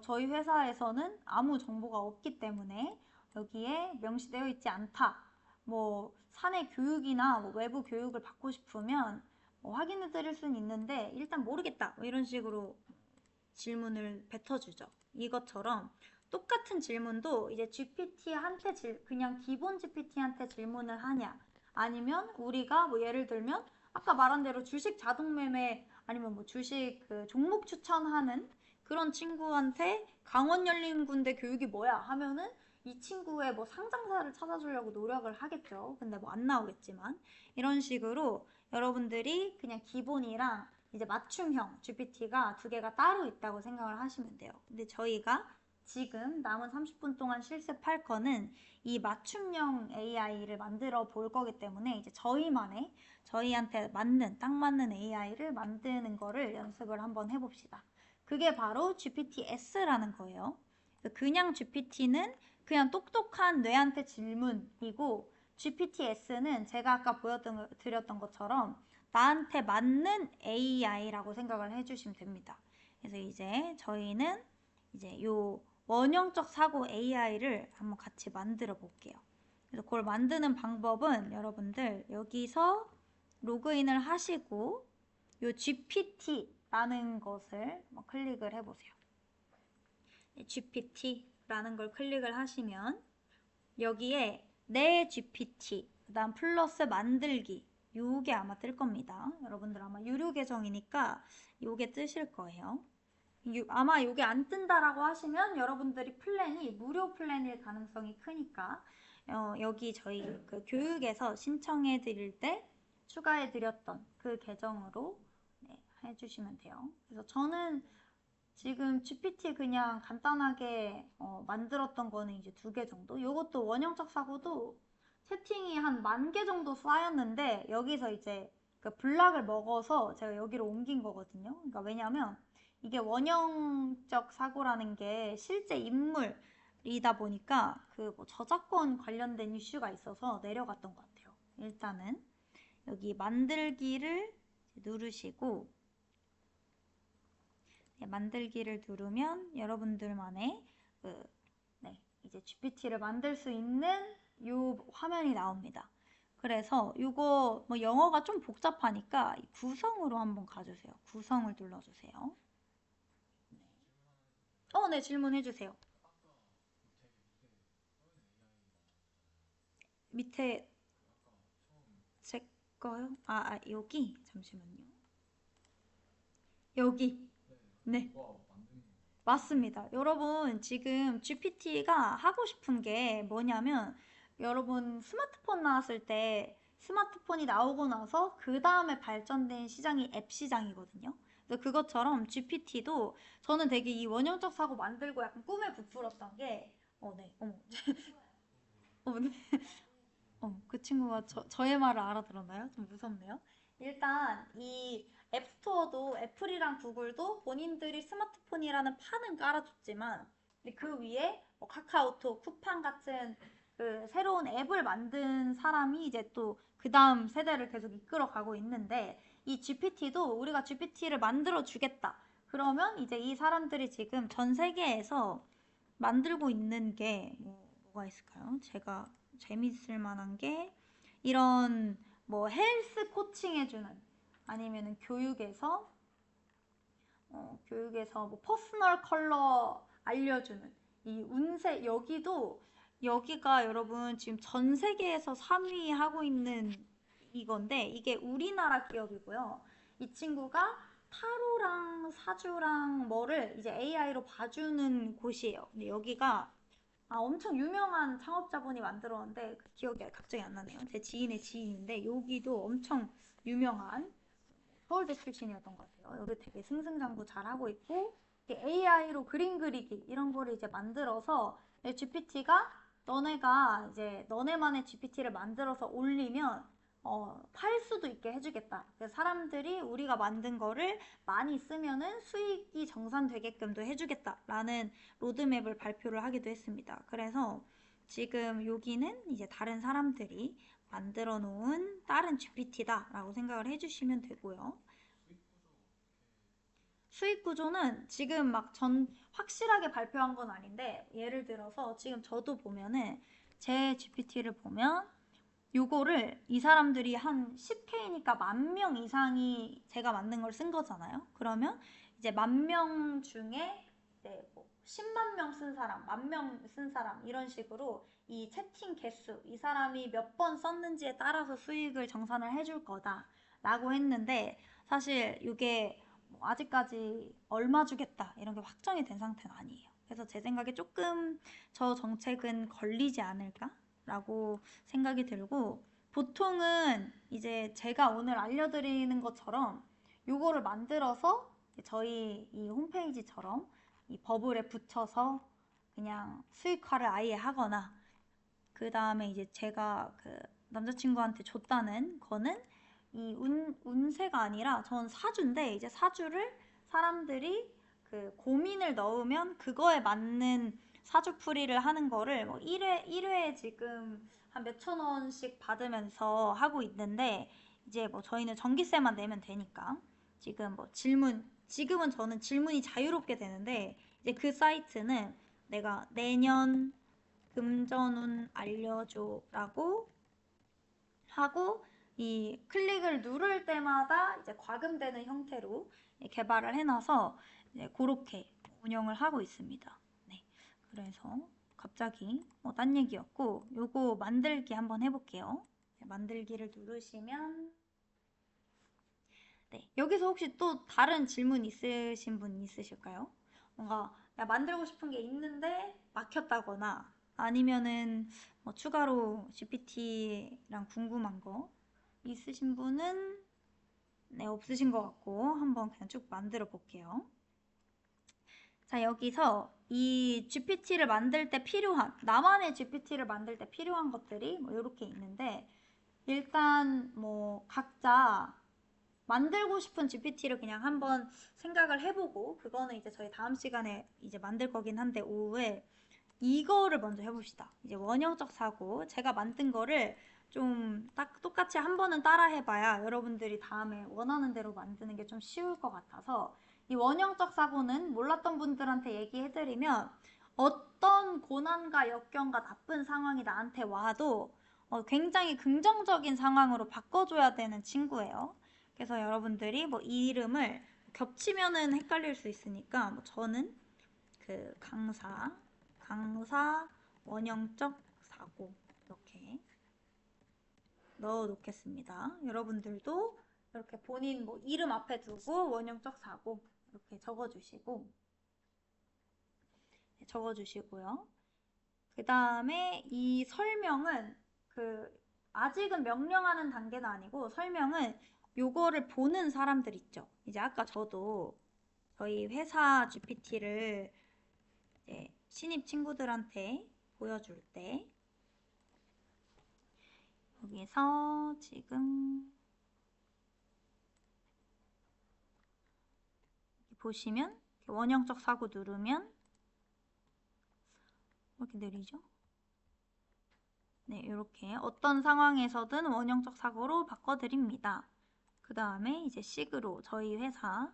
저희 회사에서는 아무 정보가 없기 때문에 여기에 명시되어 있지 않다. 뭐 사내 교육이나 뭐 외부 교육을 받고 싶으면 확인해 드릴 수는 있는데 일단 모르겠다. 뭐 이런 식으로 질문을 뱉어주죠. 이것처럼 똑같은 질문도 이제 GPT한테 그냥 기본 GPT한테 질문을 하냐 아니면 우리가 뭐 예를 들면 아까 말한 대로 주식 자동 매매 아니면 뭐 주식 그 종목 추천하는 그런 친구한테 강원 열린 군대 교육이 뭐야 하면은 이 친구의 뭐 상장사를 찾아주려고 노력을 하겠죠. 근데 뭐 안 나오겠지만 이런 식으로 여러분들이 그냥 기본이랑 이제 맞춤형 GPT가 두 개가 따로 있다고 생각을 하시면 돼요. 근데 저희가 지금 남은 30분 동안 실습할 거는 이 맞춤형 AI를 만들어 볼 거기 때문에 이제 저희한테 딱 맞는 AI를 만드는 거를 연습을 한번 해봅시다. 그게 바로 GPT-S라는 거예요. 그냥 GPT는 그냥 똑똑한 뇌한테 질문이고 GPT-S는 제가 아까 보여드렸던 것처럼 나한테 맞는 AI라고 생각을 해주시면 됩니다. 그래서 이제 저희는 이제 요 원형적 사고 AI를 한번 같이 만들어 볼게요. 그래서 그걸 만드는 방법은 여러분들 여기서 로그인을 하시고 요 GPT라는 것을 클릭을 해보세요. GPT라는 걸 클릭을 하시면 여기에 내 GPT, 그 다음 플러스 만들기 요게 아마 뜰 겁니다. 여러분들 아마 유료 계정이니까 요게 뜨실 거예요. 아마 요게 안 뜬다라고 하시면 여러분들이 플랜이 무료 플랜일 가능성이 크니까 여기 저희 그 교육에서 신청해 드릴 때 추가해 드렸던 그 계정으로 네, 해주시면 돼요. 그래서 저는 지금 GPT 그냥 간단하게 만들었던 거는 이제 2개 정도. 요것도 원형적 사고도 채팅이 한 10,000개 정도 쌓였는데 여기서 이제 그 블락을 먹어서 제가 여기로 옮긴 거거든요. 그러니까 왜냐면 이게 원형적 사고라는 게 실제 인물이다 보니까 그 뭐 저작권 관련된 이슈가 있어서 내려갔던 것 같아요. 일단은 여기 만들기를 누르시고 네, 만들기를 누르면 여러분들만의 네, 이제 GPT를 만들 수 있는 이 화면이 나옵니다. 그래서 이거 뭐 영어가 좀 복잡하니까 구성으로 한번 가주세요. 구성을 눌러주세요. 네, 질문해 주세요. 밑에 제 거요? 여기 잠시만요. 여기. 네. 맞습니다. 여러분, 지금 GPT가 하고 싶은 게 뭐냐면, 여러분 스마트폰 나왔을 때 스마트폰이 나오고 나서 그 다음에 발전된 시장이 앱 시장이거든요. 그래서 그것처럼 GPT도 저는 되게 이 원형적 사고 만들고 약간 꿈에 부풀었던 게, 네, 어머, 네. 그 친구가 저의 말을 알아들었나요? 좀 무섭네요. 일단 이 앱스토어도 애플이랑 구글도 본인들이 스마트폰이라는 판은 깔아줬지만 근데 그 위에 뭐 카카오톡, 쿠팡 같은 그 새로운 앱을 만든 사람이 이제 또 그 다음 세대를 계속 이끌어 가고 있는데 이 GPT도 우리가 GPT를 만들어 주겠다. 그러면 이제 이 사람들이 지금 전 세계에서 만들고 있는 게 뭐가 있을까요? 제가 재밌을 만한 게 이런 뭐 헬스 코칭 해주는 아니면은 교육에서 뭐 퍼스널 컬러 알려주는 이 운세 여기가 여러분 지금 전 세계에서 3위 하고 있는 이건데 이게 우리나라 기업이고요. 이 친구가 타로랑 사주랑 뭐를 이제 AI로 봐주는 곳이에요. 근데 여기가 엄청 유명한 창업자분이 만들었는데 그 기억이 갑자기 안 나네요. 제 지인의 지인인데 여기도 엄청 유명한 서울대 출신이었던 것 같아요. 여기 되게 승승장구 잘하고 있고 AI로 그림 그리기 이런 거를 이제 만들어서 GPT가 너네가 이제 너네만의 GPT를 만들어서 올리면 팔 수도 있게 해주겠다. 그래서 사람들이 우리가 만든 거를 많이 쓰면은 수익이 정산되게끔도 해주겠다라는 로드맵을 발표를 하기도 했습니다. 그래서 지금 여기는 이제 다른 사람들이 만들어 놓은 다른 GPT다라고 생각을 해주시면 되고요. 수익 구조는 지금 막 확실하게 발표한 건 아닌데 예를 들어서 지금 저도 보면은 제 GPT를 보면 요거를 이 사람들이 한 10K니까 10,000명 이상이 제가 만든 걸 쓴 거잖아요. 그러면 이제 10,000명 중에 이제 뭐 10만 명 쓴 사람, 10,000명 쓴 사람 이런 식으로 이 채팅 개수, 이 사람이 몇 번 썼는지에 따라서 수익을 정산을 해줄 거다라고 했는데 사실 이게 뭐 아직까지 얼마 주겠다 이런 게 확정이 된 상태는 아니에요. 그래서 제 생각에 조금 저 정책은 걸리지 않을까라고 생각이 들고 보통은 이제 제가 오늘 알려드리는 것처럼 요거를 만들어서 저희 이 홈페이지처럼 이 버블에 붙여서 그냥 수익화를 아예 하거나 그 다음에 이제 제가 그 남자친구한테 줬다는 거는 이 운세가 아니라 전 사주인데 이제 사주를 사람들이 그 고민을 넣으면 그거에 맞는 사주풀이를 하는 거를 뭐 1회에 지금 한 몇천 원씩 받으면서 하고 있는데 이제 뭐 저희는 전기세만 내면 되니까 지금 뭐 지금은 저는 질문이 자유롭게 되는데 이제 그 사이트는 내가 내년 금전운 알려줘라고 하고 이 클릭을 누를 때마다 이제 과금되는 형태로 개발을 해놔서 이제 그렇게 운영을 하고 있습니다. 네, 그래서 갑자기 딴 얘기였고 요거 만들기 한번 해볼게요. 만들기를 누르시면 네, 여기서 혹시 또 다른 질문 있으신 분 있으실까요? 뭔가 내가 만들고 싶은 게 있는데 막혔다거나 아니면은 뭐 추가로 GPT랑 궁금한 거 있으신 분은 네, 없으신 것 같고 한번 그냥 쭉 만들어 볼게요. 자, 여기서 이 GPT를 만들 때 필요한 나만의 GPT를 만들 때 필요한 것들이 뭐 이렇게 있는데 일단 뭐 각자 만들고 싶은 GPT를 그냥 한번 생각을 해보고 그거는 이제 저희 다음 시간에 이제 만들 거긴 한데 오후에 이거를 먼저 해봅시다. 이제 원형적 사고 제가 만든 거를 좀 딱 똑같이 한 번은 따라 해봐야 여러분들이 다음에 원하는 대로 만드는 게 좀 쉬울 것 같아서 이 원형적 사고는 몰랐던 분들한테 얘기해드리면 어떤 고난과 역경과 나쁜 상황이 나한테 와도 굉장히 긍정적인 상황으로 바꿔줘야 되는 친구예요. 그래서 여러분들이 뭐 이 이름을 겹치면은 헷갈릴 수 있으니까 뭐 저는 그 강사 원형적 사고 이렇게 넣어 놓겠습니다. 여러분들도 이렇게 본인 뭐 이름 앞에 두고 원형적 사고 이렇게 적어주시고요. 그 다음에 이 설명은 아직은 명령하는 단계는 아니고 설명은 요거를 보는 사람들 있죠. 이제 아까 저도 저희 회사 GPT를 신입 친구들한테 보여줄 때 여기서 지금 보시면 원형적 사고 누르면 이렇게 느리죠? 네, 이렇게 어떤 상황에서든 원형적 사고로 바꿔드립니다. 그 다음에 이제 식으로 저희 회사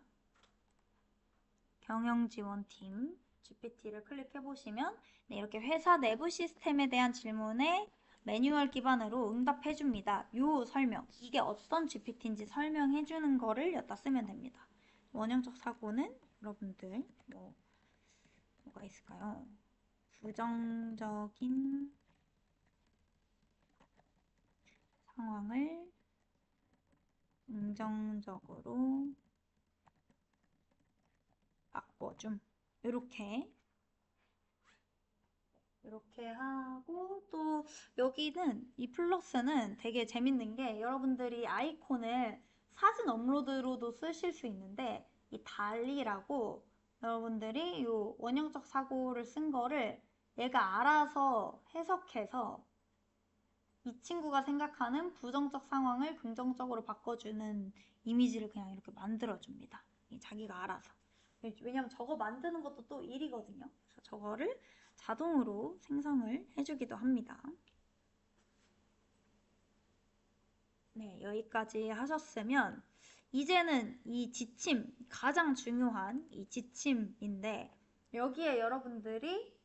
경영지원팀 GPT를 클릭해 보시면 네, 이렇게 회사 내부 시스템에 대한 질문에 매뉴얼 기반으로 응답해 줍니다. 요 설명, 이게 어떤 GPT인지 설명해 주는 거를 여기다 쓰면 됩니다. 원형적 사고는 여러분들 뭐가 있을까요? 부정적인 상황을 긍정적으로 바꿔줌. 이렇게 하고 또 여기는 이 플러스는 되게 재밌는 게 여러분들이 아이콘을 사진 업로드로도 쓰실 수 있는데 이 달리라고 여러분들이 이 원형적 사고를 쓴 거를 얘가 알아서 해석해서 이 친구가 생각하는 부정적 상황을 긍정적으로 바꿔주는 이미지를 그냥 이렇게 만들어줍니다. 자기가 알아서. 왜냐면 저거 만드는 것도 또 일이거든요. 그래서 저거를 자동으로 생성을 해주기도 합니다. 네, 여기까지 하셨으면 이제는 이 지침, 가장 중요한 이 지침인데 여기에 여러분들이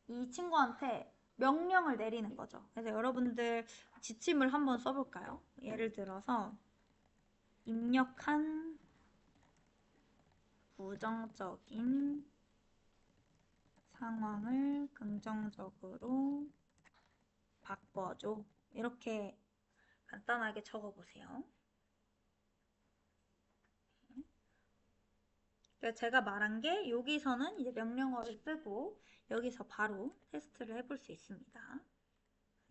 이 친구한테 명령을 내리는 거죠. 그래서 여러분들 지침을 한번 써볼까요? 예를 들어서 입력한 부정적인 상황을 긍정적으로 바꿔줘. 이렇게 간단하게 적어보세요. 제가 말한 게 여기서는 이제 명령어를 쓰고 여기서 바로 테스트를 해볼 수 있습니다.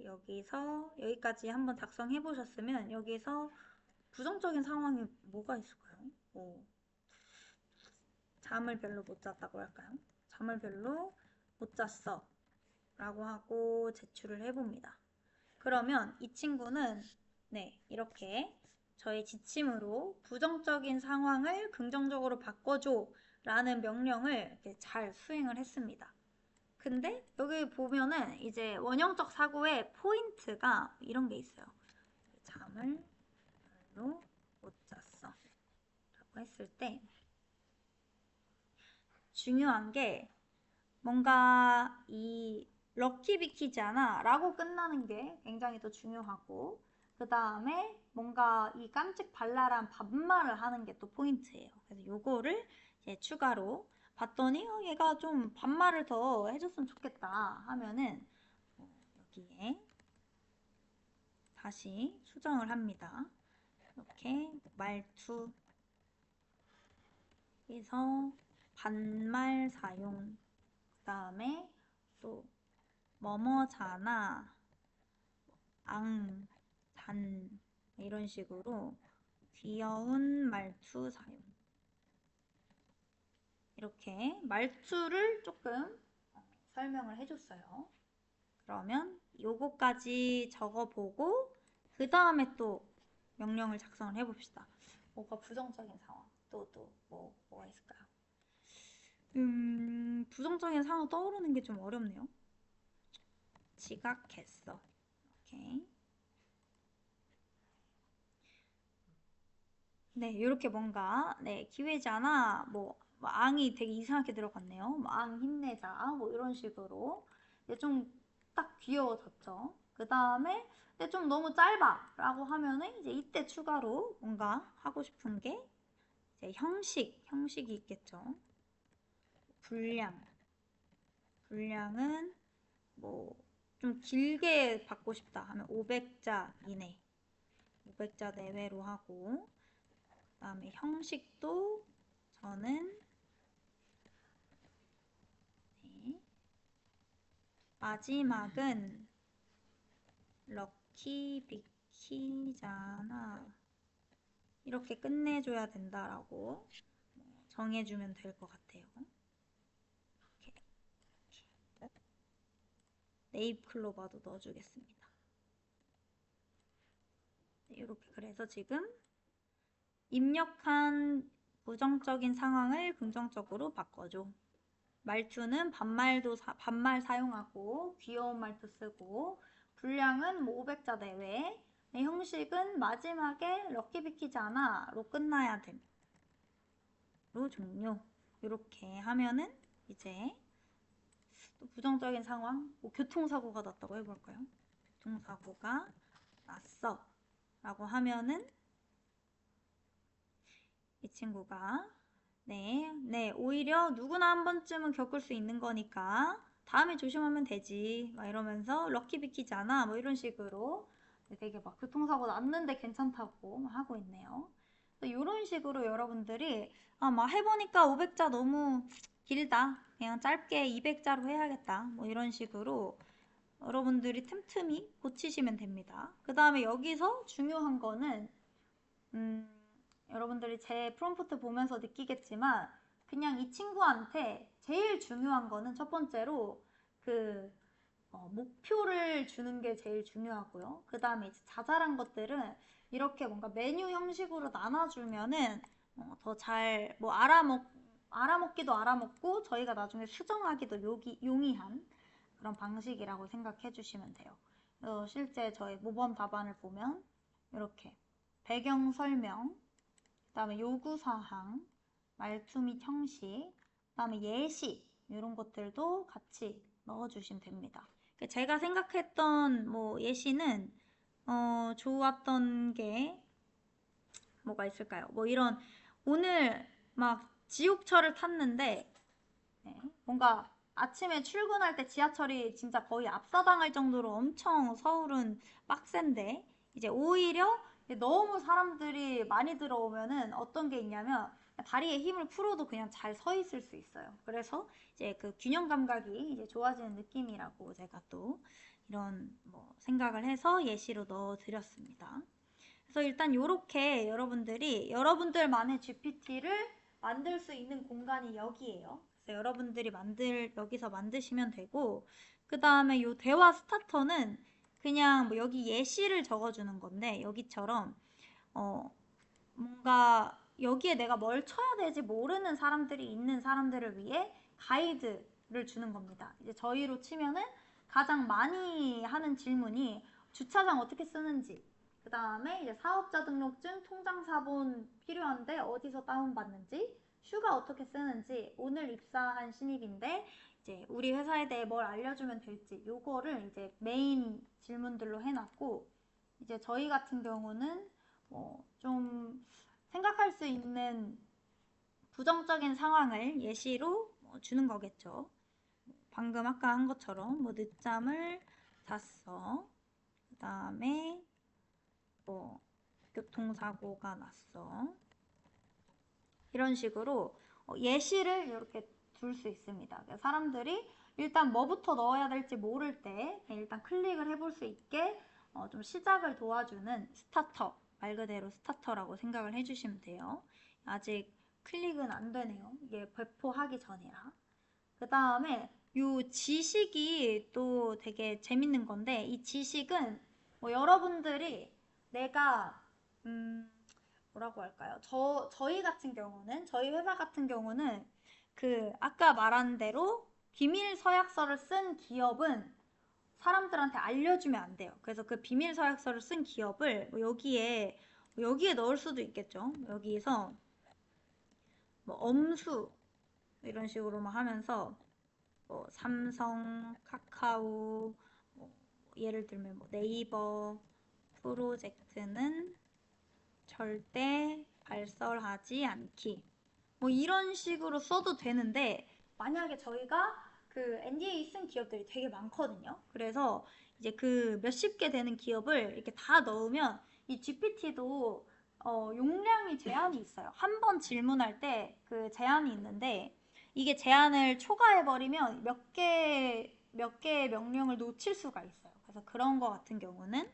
여기서 여기까지 한번 작성해 보셨으면 여기서 부정적인 상황이 뭐가 있을까요? 잠을 별로 못 잤다고 할까요? 잠을 별로 못 잤어 라고 하고 제출을 해봅니다. 그러면 이 친구는 네, 이렇게 저의 지침으로 부정적인 상황을 긍정적으로 바꿔줘 라는 명령을 이렇게 잘 수행을 했습니다. 근데 여기 보면은 이제 원형적 사고의 포인트가 이런 게 있어요. 잠을 별로 못 잤어 라고 했을 때 중요한 게 뭔가 이 럭키 비키잖아 라고 끝나는 게 굉장히 또 중요하고 그 다음에 뭔가 이 깜찍 발랄한 반말을 하는 게 또 포인트예요. 그래서 요거를 이제 추가로 봤더니 얘가 좀 반말을 더 해줬으면 좋겠다 하면은 여기에 다시 수정을 합니다. 이렇게 말투에서 반말 사용 그 다음에 또 뭐뭐잖아 단 이런 식으로 귀여운 말투 사용 이렇게 말투를 조금 설명을 해줬어요. 그러면 요거까지 적어보고 그 다음에 또 명령을 작성을 해봅시다. 뭐가 부정적인 상황 뭐가 있을까요? 부정적인 상황 떠오르는 게 좀 어렵네요. 지각했어. 오케이. 네, 이렇게 뭔가 기회잖아. 앙이 되게 이상하게 들어갔네요. 앙 힘내자. 이런 식으로 좀 딱 귀여워졌죠. 그 다음에 좀 너무 짧아 라고 하면은 이제 이때 추가로 뭔가 하고 싶은 게 이제 형식이 있겠죠. 분량은 좀 길게 받고 싶다 하면 500자 이내 500자 내외로 하고 그 다음에 형식도 저는 마지막은 럭키 비키잖아 이렇게 끝내줘야 된다라고 정해주면 될 것 같아요. 네잎 클로버도 넣어주겠습니다. 이렇게 그래서 지금 입력한 부정적인 상황을 긍정적으로 바꿔줘. 말투는 반말 사용하고 귀여운 말투 쓰고 분량은 뭐 500자 내외. 네, 형식은 마지막에 럭키비키잖아 로 끝나야 됨. 로 종료. 이렇게 하면은 이제 또 부정적인 상황, 뭐 교통사고가 났다고 해볼까요? 교통사고가 났어 라고 하면은 이 친구가 네, 오히려 누구나 한 번쯤은 겪을 수 있는 거니까 다음에 조심하면 되지 막 이러면서 럭키비키잖아 뭐 이런 식으로 되게 막 교통사고 났는데 괜찮다고 막 하고 있네요. 이런 식으로 여러분들이 막 해보니까 500자 너무 길다, 그냥 짧게 200자로 해야겠다 뭐 이런 식으로 여러분들이 틈틈이 고치시면 됩니다. 그 다음에 여기서 중요한 거는 여러분들이 제 프롬프트 보면서 느끼겠지만 그냥 이 친구한테 제일 중요한 거는 첫 번째로 그 목표를 주는 게 제일 중요하고요. 그 다음에 이제 자잘한 것들은 이렇게 뭔가 메뉴 형식으로 나눠주면은 더 잘 뭐 알아먹기도 알아먹고 저희가 나중에 수정하기도 용이한 그런 방식이라고 생각해 주시면 돼요. 실제 저희 모범 답안을 보면 이렇게 배경 설명, 그 다음에 요구사항, 말투 및 형식, 그 다음에 예시 이런 것들도 같이 넣어주시면 됩니다. 제가 생각했던 뭐 예시는 좋았던 게 뭐가 있을까요? 뭐 이런 오늘 막 지옥철을 탔는데 뭔가 아침에 출근할 때 지하철이 진짜 거의 압사당할 정도로 엄청 서울은 빡센데 이제 오히려 너무 사람들이 많이 들어오면은 어떤 게 있냐면 다리에 힘을 풀어도 그냥 잘 서 있을 수 있어요. 그래서 이제 그 균형 감각이 이제 좋아지는 느낌이라고 제가 또 이런 뭐 생각을 해서 예시로 넣어 드렸습니다. 그래서 일단 이렇게 여러분들이 여러분들만의 GPT를 만들 수 있는 공간이 여기에요. 그래서 여러분들이 여기서 만드시면 되고, 그 다음에 이 대화 스타터는 그냥 뭐 여기 예시를 적어주는 건데, 여기처럼 뭔가 여기에 내가 뭘 쳐야 될지 모르는 사람들이 있는 사람들을 위해 가이드를 주는 겁니다. 이제 저희로 치면은 가장 많이 하는 질문이 주차장 어떻게 쓰는지, 그 다음에 이제 사업자 등록증, 통장 사본 필요한데 어디서 다운받는지, 휴가 어떻게 쓰는지, 오늘 입사한 신입인데 이제 우리 회사에 대해 뭘 알려주면 될지, 요거를 이제 메인 질문들로 해놨고, 이제 저희 같은 경우는 좀 생각할 수 있는 부정적인 상황을 예시로 주는 거겠죠. 방금 아까 한 것처럼 뭐 늦잠을 잤어. 그 다음에 뭐 교통사고가 났어. 이런 식으로 예시를 이렇게 둘 수 있습니다. 사람들이 일단 뭐부터 넣어야 될지 모를 때 일단 클릭을 해볼 수 있게 좀 시작을 도와주는 스타터, 말 그대로 스타터라고 생각을 해주시면 돼요. 아직 클릭은 안 되네요. 이게 배포하기 전이라. 그 다음에 이 지식이 또 되게 재밌는 건데, 이 지식은 뭐 여러분들이 내가 뭐라고 할까요? 저희 같은 경우는, 저희 회사 같은 경우는 그 아까 말한 대로 비밀 서약서를 쓴 기업은 사람들한테 알려주면 안 돼요. 그래서 그 비밀 서약서를 쓴 기업을 뭐 여기에 넣을 수도 있겠죠. 여기서 뭐 엄수 이런 식으로만 하면서 뭐 삼성, 카카오, 뭐 예를 들면 뭐 네이버 프로젝트는 절대 발설하지 않기. 뭐 이런 식으로 써도 되는데 만약에 저희가 그 NDA 쓴 기업들이 되게 많거든요. 그래서 이제 그 몇십 개 되는 기업을 이렇게 다 넣으면 이 GPT도 용량이 제한이 있어요. 한 번 질문할 때 그 제한이 있는데 이게 제한을 초과해버리면 몇 개의 명령을 놓칠 수가 있어요. 그래서 그런 거 같은 경우는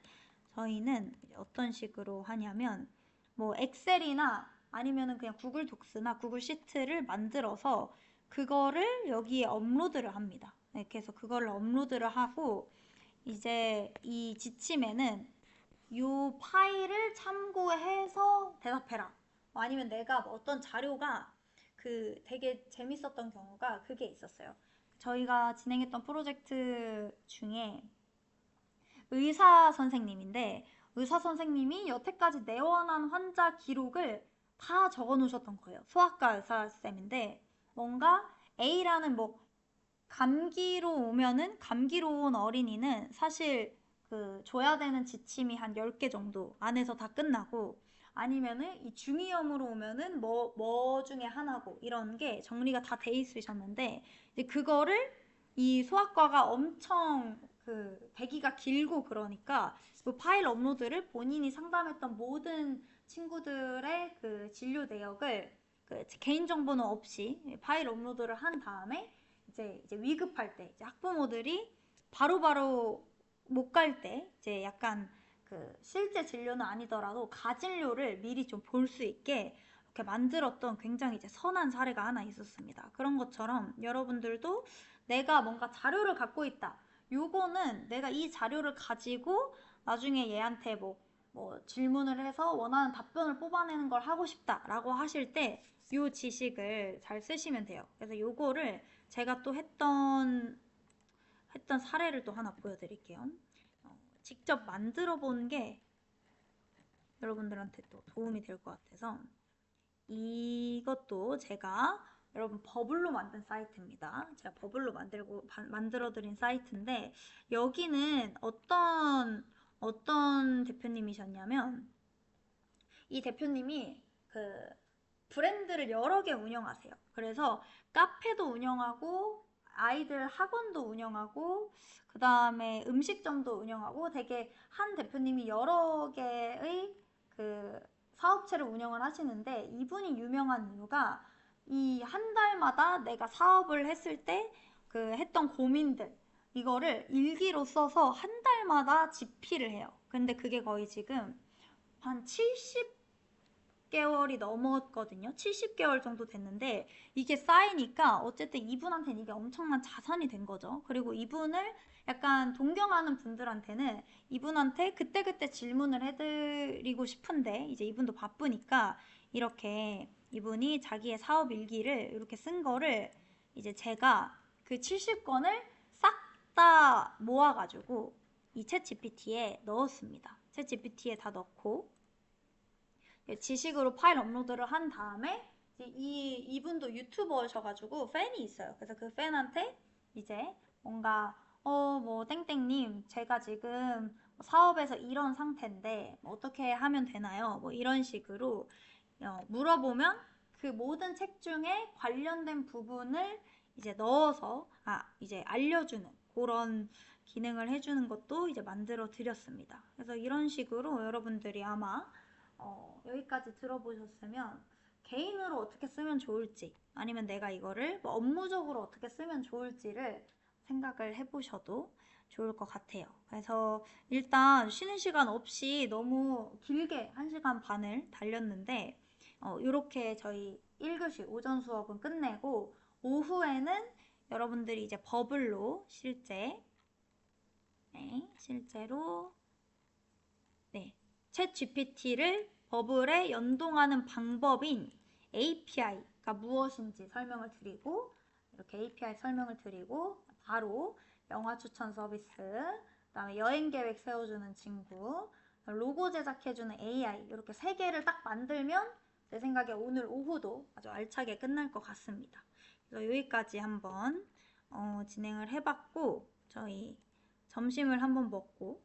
저희는 어떤 식으로 하냐면 뭐 엑셀이나 아니면은 그냥 구글 독스나 구글 시트를 만들어서 그거를 여기에 업로드를 합니다. 네, 그래서 그거를 업로드를 하고 이제 이 지침에는 이 파일을 참고해서 대답해라 아니면 내가 뭐 어떤 자료가 그 되게 재밌었던 경우가 그게 있었어요. 저희가 진행했던 프로젝트 중에 의사 선생님인데 의사 선생님이 여태까지 내원한 환자 기록을 다 적어 놓으셨던 거예요. 소아과 의사쌤인데 뭔가 A라는 뭐 감기로 오면은 감기로 온 어린이는 사실 그 줘야 되는 지침이 한 10개 정도 안에서 다 끝나고 아니면은 이 중이염으로 오면은 뭐 중에 하나고 이런 게 정리가 다 돼 있으셨는데 이제 그거를 이 소아과가 엄청 그 대기가 길고 그러니까 그 파일 업로드를 본인이 상담했던 모든 친구들의 그 진료 내역을 그 개인정보는 없이 파일 업로드를 한 다음에 이제 위급할 때 이제 학부모들이 바로바로 못 갈 때 이제 약간 그 실제 진료는 아니더라도 가진료를 미리 좀 볼 수 있게 이렇게 만들었던 굉장히 이제 선한 사례가 하나 있었습니다. 그런 것처럼 여러분들도 내가 뭔가 자료를 갖고 있다. 요거는 내가 이 자료를 가지고 나중에 얘한테 뭐 질문을 해서 원하는 답변을 뽑아내는 걸 하고 싶다라고 하실 때 요 지식을 잘 쓰시면 돼요. 그래서 요거를 제가 또 했던 사례를 또 하나 보여드릴게요. 직접 만들어 보는 게 여러분들한테 또 도움이 될 것 같아서 이것도 제가 여러분 버블로 만든 사이트입니다. 제가 버블로 만들어드린 사이트인데 여기는 어떤 대표님이셨냐면 이 대표님이 그 브랜드를 여러 개 운영하세요. 그래서 카페도 운영하고 아이들 학원도 운영하고 그 다음에 음식점도 운영하고 되게 한 대표님이 여러 개의 그 사업체를 운영을 하시는데 이분이 유명한 이유가 이 한 달마다 내가 사업을 했을 때 그 했던 고민들 이거를 일기로 써서 한 달마다 집필을 해요. 근데 그게 거의 지금 한 70개월이 넘었거든요. 70개월 정도 됐는데 이게 쌓이니까 어쨌든 이분한테는 이게 엄청난 자산이 된 거죠. 그리고 이분을 약간 동경하는 분들한테는 이분한테 그때그때 질문을 해드리고 싶은데 이제 이분도 바쁘니까 이렇게 이분이 자기의 사업 일기를 이렇게 쓴 거를 이제 제가 그 70권을 싹 다 모아가지고 이 챗 GPT에 넣었습니다. 챗 GPT에 다 넣고 지식으로 파일 업로드를 한 다음에 이분도 유튜버셔가지고 팬이 있어요. 그래서 그 팬한테 이제 뭔가 뭐 땡땡님 제가 지금 사업에서 이런 상태인데 뭐 어떻게 하면 되나요? 뭐 이런 식으로 물어보면 그 모든 책 중에 관련된 부분을 이제 넣어서 이제 알려주는 그런 기능을 해주는 것도 이제 만들어 드렸습니다. 그래서 이런 식으로 여러분들이 아마 여기까지 들어보셨으면 개인으로 어떻게 쓰면 좋을지 아니면 내가 이거를 뭐 업무적으로 어떻게 쓰면 좋을지를 생각을 해보셔도 좋을 것 같아요. 그래서 일단 쉬는 시간 없이 너무 길게 1시간 반을 달렸는데 이렇게 저희 1교시 오전 수업은 끝내고 오후에는 여러분들이 이제 버블로 실제로 챗 GPT를 버블에 연동하는 방법인 API가 무엇인지 설명을 드리고 이렇게 API 설명을 드리고 바로 영화 추천 서비스, 그다음에 여행 계획 세워주는 친구, 로고 제작해주는 AI 이렇게 3개를 딱 만들면 제 생각에 오늘 오후도 아주 알차게 끝날 것 같습니다. 그래서 여기까지 한번 진행을 해봤고 저희 점심을 한번 먹고